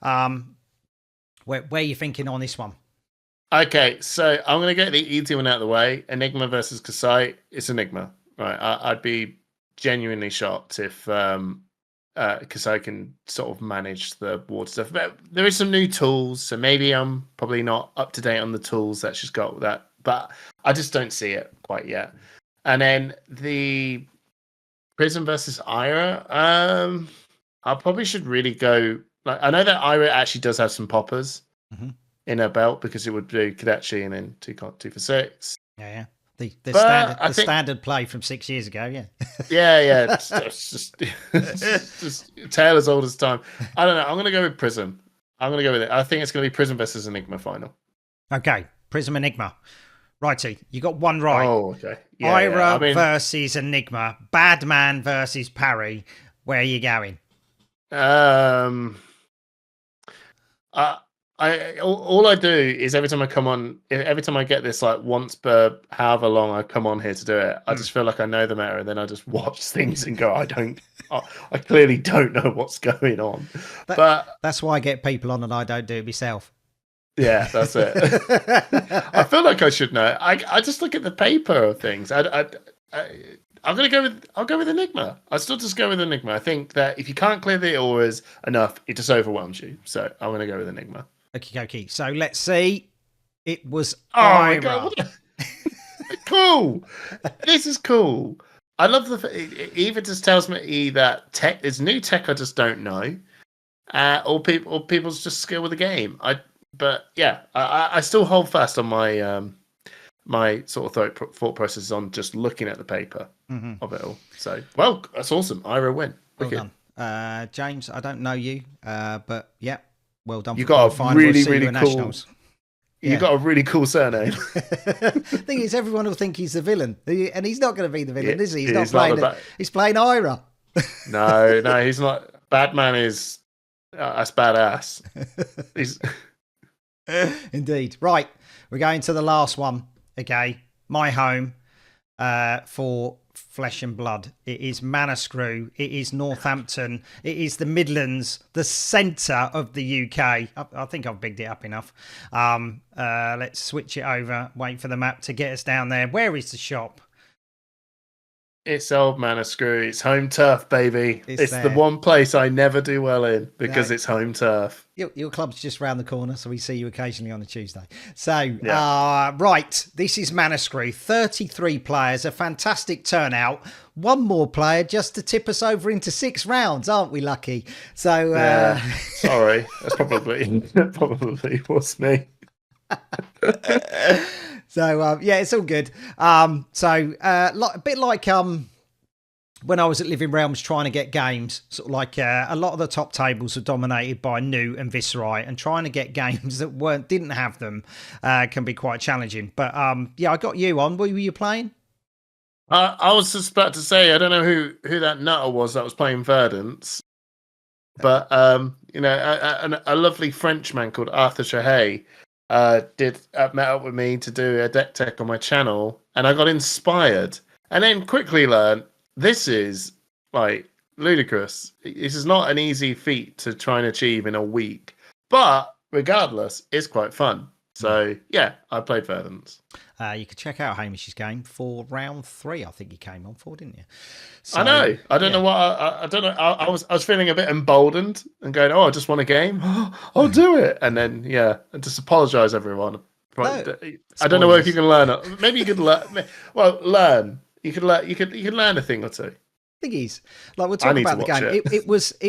[SPEAKER 2] Where are you thinking on this one?
[SPEAKER 3] Okay, so I'm going to get the easy one out of the way. Enigma versus Kasai. It's Enigma. Right. I'd be genuinely shocked if because I can sort of manage the water stuff. But there is some new tools, so maybe I'm probably not up to date on the tools that she's got with that, but I just don't see it quite yet. And then the Prism versus Ira, I probably should really go. Like, I know that Ira actually does have some poppers in her belt because it would do Kadechi and then 2 for 6.
[SPEAKER 2] Yeah. The standard play from 6 years ago, yeah.
[SPEAKER 3] Yeah. It's just tale as old as time. I don't know. I'm going to go with Prism. I'm going to go with it. I think it's going to be Prism versus Enigma final.
[SPEAKER 2] Okay, Prism Enigma. Righty, you got one right.
[SPEAKER 3] Oh, okay. Yeah,
[SPEAKER 2] Ira versus Enigma. Badman versus Parry. Where are you going?
[SPEAKER 3] All I do is every time I get this, like once per however long I come on here to do it, I just feel like I know the meta, and then I just watch things and go, I clearly don't know what's going on. But
[SPEAKER 2] that's why I get people on and I don't do it myself.
[SPEAKER 3] Yeah, that's it. I feel like I should know. I just look at the paper of things. I'll go with Enigma. I still just go with Enigma. I think that if you can't clear the auras enough, it just overwhelms you. So I'm going to go with Enigma.
[SPEAKER 2] Okay. So let's see. It was
[SPEAKER 3] Ira.
[SPEAKER 2] My
[SPEAKER 3] God, cool. This is cool. I love it either just tells me that there's new tech I just don't know, or people's just skill with the game. I still hold fast on my my sort of thought process on just looking at the paper of it all. So, well, that's awesome. Ira win.
[SPEAKER 2] Well done. James, I don't know you, but yeah, well done.
[SPEAKER 3] You got a really cool.
[SPEAKER 2] Nationals.
[SPEAKER 3] You got a really cool surname.
[SPEAKER 2] Thing is, everyone will think he's the villain, and he's not going to be the villain, is he? He's not
[SPEAKER 3] he's
[SPEAKER 2] playing it. He's playing Ira.
[SPEAKER 3] No, he's not. Batman is that's badass. He's
[SPEAKER 2] indeed. Right, we're going to the last one. Okay, my home for Flesh and Blood. It is Manascrew. It is Northampton. It is the Midlands, the centre of the UK. I think I've bigged it up enough. Let's switch it over. Wait for the map to get us down there. Where is the shop?
[SPEAKER 3] It's old Manascrew. It's home turf, baby. It's the one place I never do well in because it's home turf.
[SPEAKER 2] Your club's just round the corner, so we see you occasionally on a Tuesday. So, right, this is Manascrew. 33 players, a fantastic turnout. One more player just to tip us over into 6 rounds, aren't we lucky? So,
[SPEAKER 3] sorry, that's probably was me.
[SPEAKER 2] So it's all good. A bit like when I was at Living Realms trying to get games, sort of like a lot of the top tables are dominated by New and Viscerai, and trying to get games that didn't have them can be quite challenging. But I got you on. What were you playing?
[SPEAKER 3] I was just about to say I don't know who that nutter was that was playing Verdance, but a lovely Frenchman called Arthur Chahay met up with me to do a deck tech on my channel, and I got inspired, and then quickly learned this is like ludicrous. This is not an easy feat to try and achieve in a week, but regardless, it's quite fun. So yeah, I played Verdance.
[SPEAKER 2] You could check out Hamish's game for round 3. I think he came on for, didn't you? So,
[SPEAKER 3] I know. I don't know what. I don't know. I was feeling a bit emboldened and going, "Oh, I just won a game. I'll do it." And then and just apologise, everyone. I don't know if you can learn it. Maybe you could learn. Well, learn. You could learn. You could learn a thing or two.
[SPEAKER 2] Thing is, like we're talking about the game, it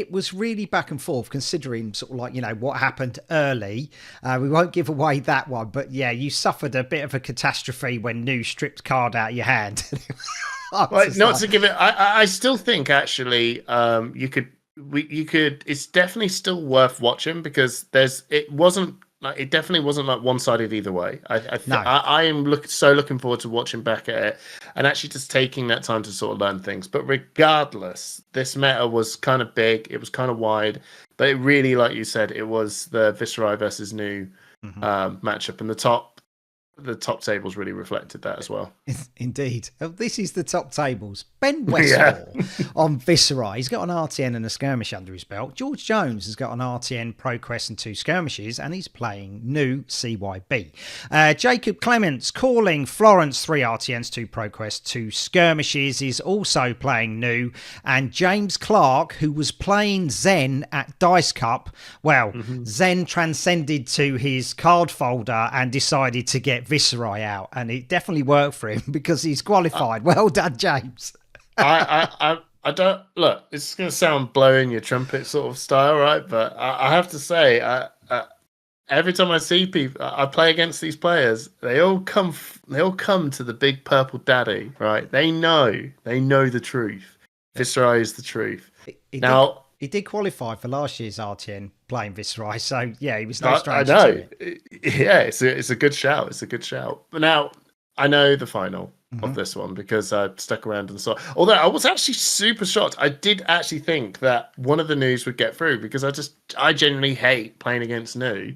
[SPEAKER 2] was really back and forth, considering sort of like what happened early. We won't give away that one, but yeah, you suffered a bit of a catastrophe when New stripped card out of your hand.
[SPEAKER 3] To give it, I still think actually you could. It's definitely still worth watching because it definitely wasn't like one-sided either way. I am looking forward to watching back at it and actually just taking that time to sort of learn things. But regardless, this meta was kind of big. It was kind of wide, but it really, like you said, it was the Viscerai versus New matchup, and the top the top tables really reflected that as well.
[SPEAKER 2] Indeed. This is the top tables. Ben Westmore on Viscera. He's got an RTN and a skirmish under his belt. George Jones has got an RTN, ProQuest and 2 skirmishes, and he's playing new CYB. Jacob Clements calling Florence 3 RTNs, 2 ProQuest, 2 skirmishes, is also playing new. And James Clark, who was playing Zen at Dice Cup, well, Zen transcended to his card folder and decided to get Viscera out, and it definitely worked for him because he's qualified. Well done, James.
[SPEAKER 3] I don't look. It's going to sound blowing your trumpet sort of style, right? But I have to say, every time I see people, I play against these players. They all come to the big purple daddy, right? They know the truth. Viscera is the truth.
[SPEAKER 2] He did qualify for last year's RTN playing Viscera, so yeah, he was no
[SPEAKER 3] I
[SPEAKER 2] stranger
[SPEAKER 3] know.
[SPEAKER 2] to it.
[SPEAKER 3] Yeah, it's a good shout. It's a good shout. But now I know the final of this one because I stuck around and saw. Although I was actually super shocked. I did actually think that one of the news would get through because I genuinely hate playing against new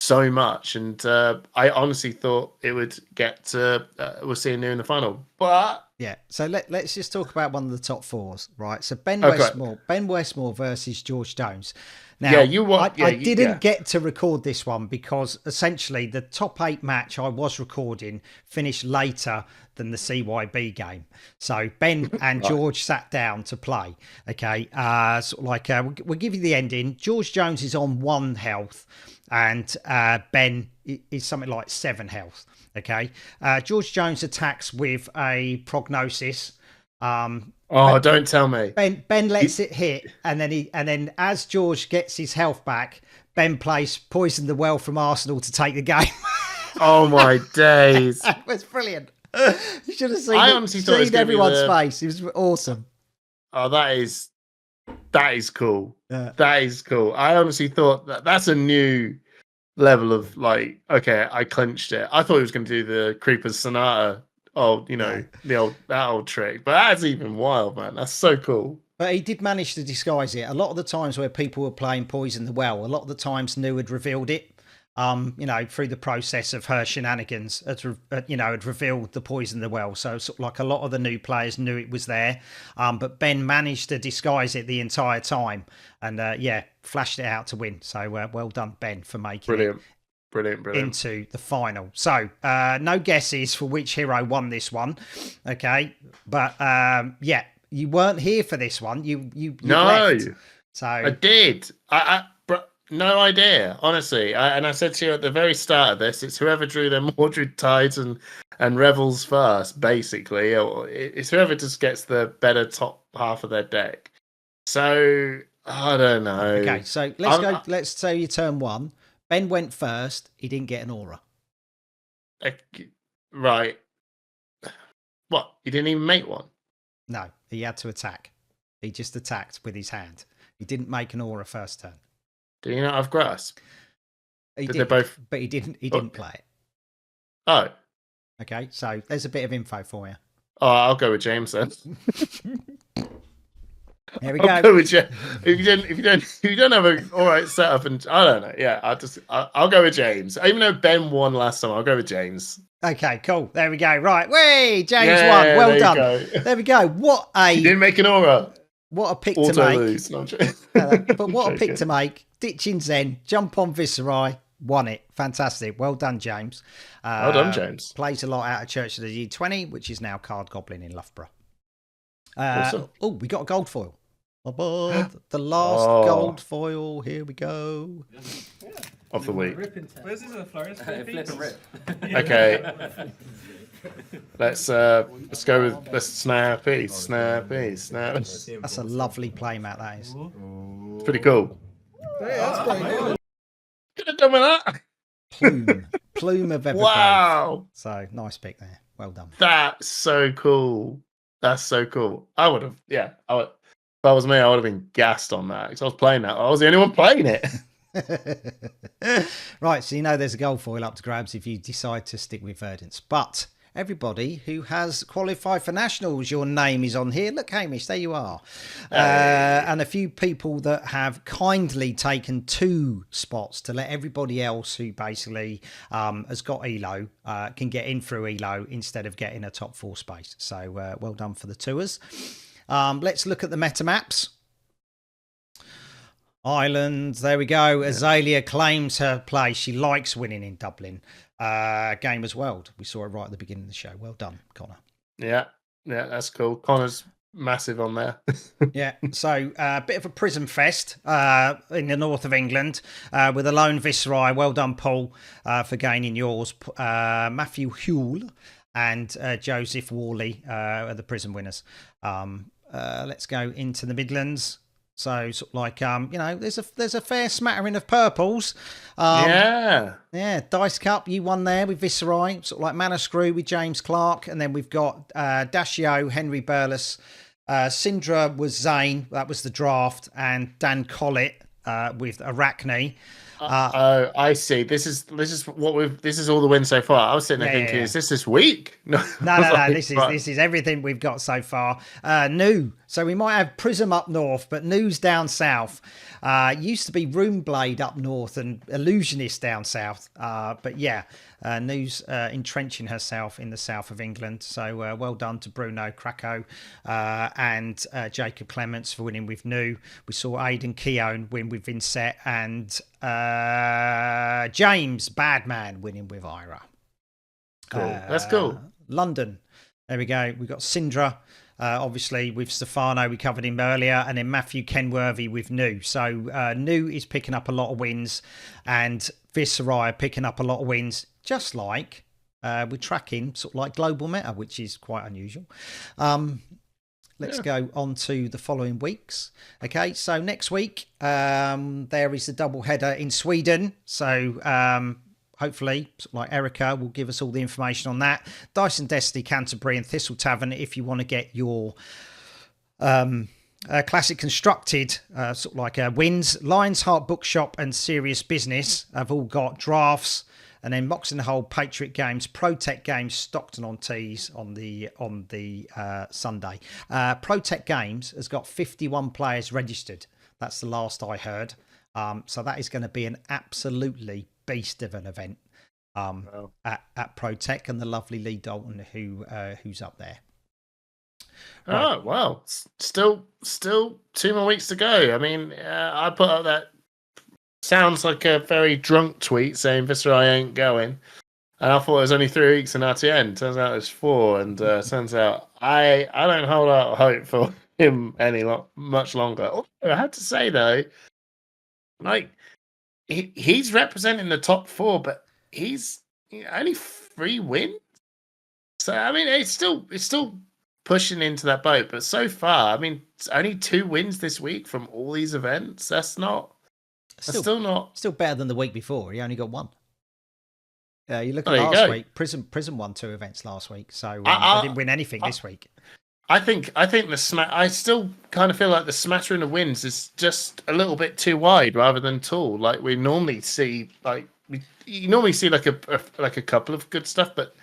[SPEAKER 3] so much, and I honestly thought it would get to we'll see new in the final, but.
[SPEAKER 2] Yeah, so let's just talk about one of the top 4s, right? So Ben Westmore versus George Jones. Now, I didn't get to record this one because essentially the top 8 match I was recording finished later than the CYB game. So Ben and George sat down to play. Okay, we'll give you the ending. George Jones is on 1 health, and Ben is something like 7 health. Okay, George Jones attacks with a prognosis.
[SPEAKER 3] Don't tell me.
[SPEAKER 2] Ben lets it hit, and then as George gets his health back, Ben plays Poison the Well from Arsenal to take the game.
[SPEAKER 3] Oh my days!
[SPEAKER 2] That was brilliant. You should have seen everyone's face. It was awesome.
[SPEAKER 3] Oh, that is cool. Yeah. That is cool. I honestly thought that's a new level of like, okay, I clinched it. I thought he was going to do the Creepers Sonata. Oh, that old trick. But that's even wild, man. That's so cool.
[SPEAKER 2] But he did manage to disguise it. A lot of the times where people were playing Poison the Well, a lot of the times New had revealed it. Through the process of her shenanigans, had revealed the Poison the Well. So sort of like a lot of the new players knew it was there. But Ben managed to disguise it the entire time and, flashed it out to win. So well done, Ben, for making it.
[SPEAKER 3] Brilliant.
[SPEAKER 2] Into the final. So no guesses for which hero won this one. Okay. But you weren't here for this one. You
[SPEAKER 3] no.
[SPEAKER 2] Left. So
[SPEAKER 3] I did. No idea, honestly. I said to you at the very start of this, it's whoever drew their Mordred Tides and Revels first, basically. It's whoever just gets the better top half of their deck. So I don't know.
[SPEAKER 2] Okay, so let's go. Let's say your turn 1. Ben went first. He didn't get an aura.
[SPEAKER 3] Right. What? He didn't even make one?
[SPEAKER 2] No, he had to attack. He just attacked with his hand. He didn't make an aura first turn.
[SPEAKER 3] Did he not have grasp?
[SPEAKER 2] He did,
[SPEAKER 3] both...
[SPEAKER 2] but he didn't play it.
[SPEAKER 3] Oh.
[SPEAKER 2] Okay, so there's a bit of info for you.
[SPEAKER 3] Oh, I'll go with James then.
[SPEAKER 2] Here we go.
[SPEAKER 3] I'll go with James. If you don't have an all right setup, and I don't know. Yeah, I'll go with James. Even though Ben won last time, I'll go with James.
[SPEAKER 2] Okay, cool. There we go. Right, way James won. Well done. There we go.
[SPEAKER 3] He didn't make an aura.
[SPEAKER 2] What a pick to make.
[SPEAKER 3] Lose. No,
[SPEAKER 2] but what a pick to make. Ditching Zen, jump on Viscera, won it. Fantastic. Well done, James.
[SPEAKER 3] Well done, James.
[SPEAKER 2] Plays a lot out of Church of the G20, which is now Card Goblin in Loughborough.
[SPEAKER 3] Awesome.
[SPEAKER 2] Oh, we got a gold foil. The last gold foil. Here we go.
[SPEAKER 3] Of the week.
[SPEAKER 4] Where's this a florist?
[SPEAKER 7] Flip and rip.
[SPEAKER 3] Okay. Let's go with snappy.
[SPEAKER 2] That's a lovely play, Matt. That is.
[SPEAKER 3] It's pretty cool.
[SPEAKER 5] Yeah, that's pretty cool.
[SPEAKER 3] Could have done with that.
[SPEAKER 2] Plume of evergreen.
[SPEAKER 3] Wow.
[SPEAKER 2] So nice pick there. Well done.
[SPEAKER 3] That's so cool. I would have. Yeah. If that was me, I would have been gassed on that because I was playing that. I was the only one playing it.
[SPEAKER 2] Right, so there's a gold foil up to grabs if you decide to stick with Verdance. But everybody who has qualified for nationals. Your name is on here. Look, Hamish, there you are. And a few people that have kindly taken 2 spots to let everybody else who basically has got ELO can get in through ELO instead of getting a top 4 space. So well done for the tours. Let's look at the meta maps. Ireland, there we go. Azalea claims her place. She likes winning in Dublin. Gamers World. We saw it right at the beginning of the show. Well done, Connor.
[SPEAKER 3] Yeah, that's cool. Connor's massive on there.
[SPEAKER 2] Yeah, so a bit of a prison fest in the north of England with a lone Viceroy. Well done, Paul, for gaining yours. Matthew Huell and Joseph Worley are the prison winners. Let's go into the Midlands. So sort of like there's a fair smattering of purples. Yeah, Dice Cup, you won there with Viceroy. Sort of like Mana Screw with James Clark, and then we've got Dashio, Henry Burles, Syndra was Zane, that was the draft, and Dan Collett with Arachne.
[SPEAKER 3] I see. This is all the wins so far. I was sitting there thinking, is this week? No.
[SPEAKER 2] This is everything we've got so far. New. So we might have Prism up north, but New's down south. Used to be Runeblade up north and Illusionist down south. But yeah, New's entrenching herself in the south of England. So well done to Bruno Krakow and Jacob Clements for winning with New. We saw Aidan Keown win with Vincent and James Badman winning with Ira.
[SPEAKER 3] Cool. That's cool.
[SPEAKER 2] London. There we go. We've got Syndra. Obviously with Stefano, we covered him earlier, and then Matthew Kenworthy with New. So New is picking up a lot of wins, and Viceroy picking up a lot of wins, just like we're tracking sort of like global meta, which is quite unusual. Let's go on to the following weeks. Okay, so next week there is the double header in Sweden. So hopefully, like Erica will give us all the information on that. Dyson Destiny, Canterbury and Thistle Tavern if you want to get your classic constructed sort of like wins. Lions Heart Bookshop and Serious Business have all got drafts. And then Mox in the Hole, Patriot Games, Protect Games, Stockton on tees on the Sunday. Protect Games has got 51 players registered. That's the last I heard. So that is going to be an absolutely beast of an event at Protect, and the lovely Lee Dalton who's up there.
[SPEAKER 3] Right. Oh, well, still 2 more weeks to go. I mean, I put up that sounds like a very drunk tweet saying Viceroy ain't going. And I thought it was only 3 weeks in RTN. Turns out it's 4. And turns out I don't hold out hope for him much longer. I have to say, though, like, he's representing the top 4, but he's only 3 wins. So, I mean, it's still pushing into that boat. But so far, I mean, it's only 2 wins this week from all these events. That's still
[SPEAKER 2] better than the week before. He only got 1. You look at last week. Prism won 2 events last week, so they didn't win anything this week.
[SPEAKER 3] I think I still kind of feel like the smattering of wins is just a little bit too wide rather than tall. Like we normally see, you normally see like a couple of good stuff, but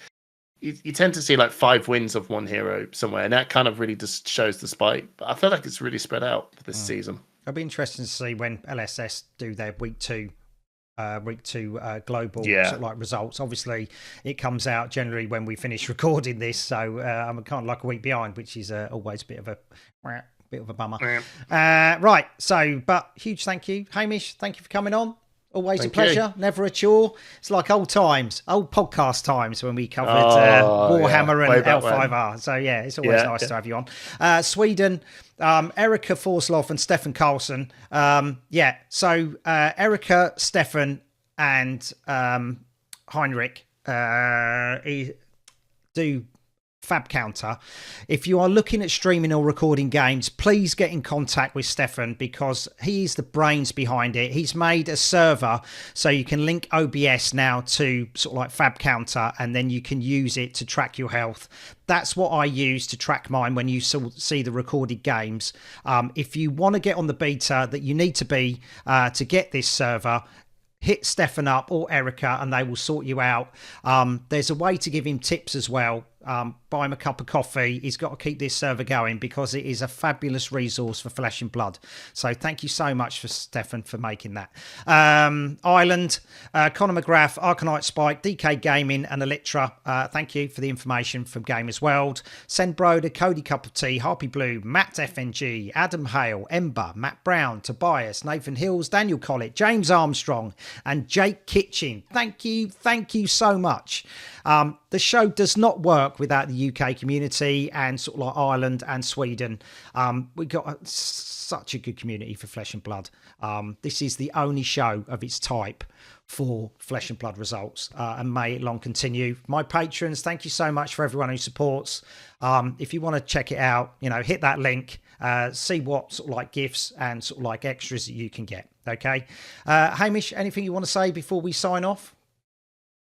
[SPEAKER 3] you tend to see like 5 wins of one hero somewhere, and that kind of really just shows the spike. But I feel like it's really spread out this season.
[SPEAKER 2] It'll be interesting to see when LSS do their week two global sort of like results. Obviously, it comes out generally when we finish recording this, so I'm kind of like a week behind, which is always a bit of a bummer. Right, so but huge thank you, Hamish. Thank you for coming on. Always a pleasure, never a chore. It's like old podcast times when we covered Warhammer and L5R. So yeah, it's always nice to have you on. Sweden, Erica Forsloff and Stefan Carlson. So Erica, Stefan and Heinrich do Fab Counter. If you are looking at streaming or recording games, please get in contact with Stefan because he's the brains behind it. He's made a server so you can link OBS now to sort of like Fab Counter, and then you can use it to track your health. That's what I use to track mine when you see the recorded games. If you want to get on the beta that you need to be to get this server, hit Stefan up or Erica and they will sort you out. There's a way to give him tips as well. Buy him a cup of coffee. He's got to keep this server going because it is a fabulous resource for Flesh and Blood. So thank you so much for Stefan for making that. Ireland, Conor McGrath, Arcanite Spike, DK Gaming and Electra. Thank you for the information from Gamers World. Send Broder, Cody Cup of Tea, Harpy Blue, Matt FNG, Adam Hale, Ember, Matt Brown, Tobias, Nathan Hills, Daniel Collett, James Armstrong and Jake Kitchen. Thank you so much. The show does not work without the UK community and sort of like Ireland and Sweden. We've got such a good community for Flesh and Blood. This is the only show of its type for Flesh and Blood results, and may it long continue. My patrons, thank you so much for everyone who supports. If you want to check it out, hit that link, see what sort of like gifts and sort of like extras that you can get. Okay. Hamish, anything you want to say before we sign off?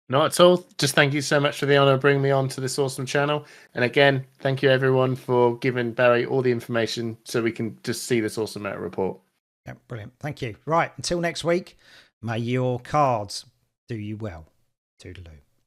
[SPEAKER 3] Not at all. Just thank you so much for the honor of bringing me on to this awesome channel. And again, thank you everyone for giving Barry all the information so we can just see this awesome meta report.
[SPEAKER 2] Yeah, brilliant. Thank you. Right. Until next week, may your cards do you well. Toodaloo.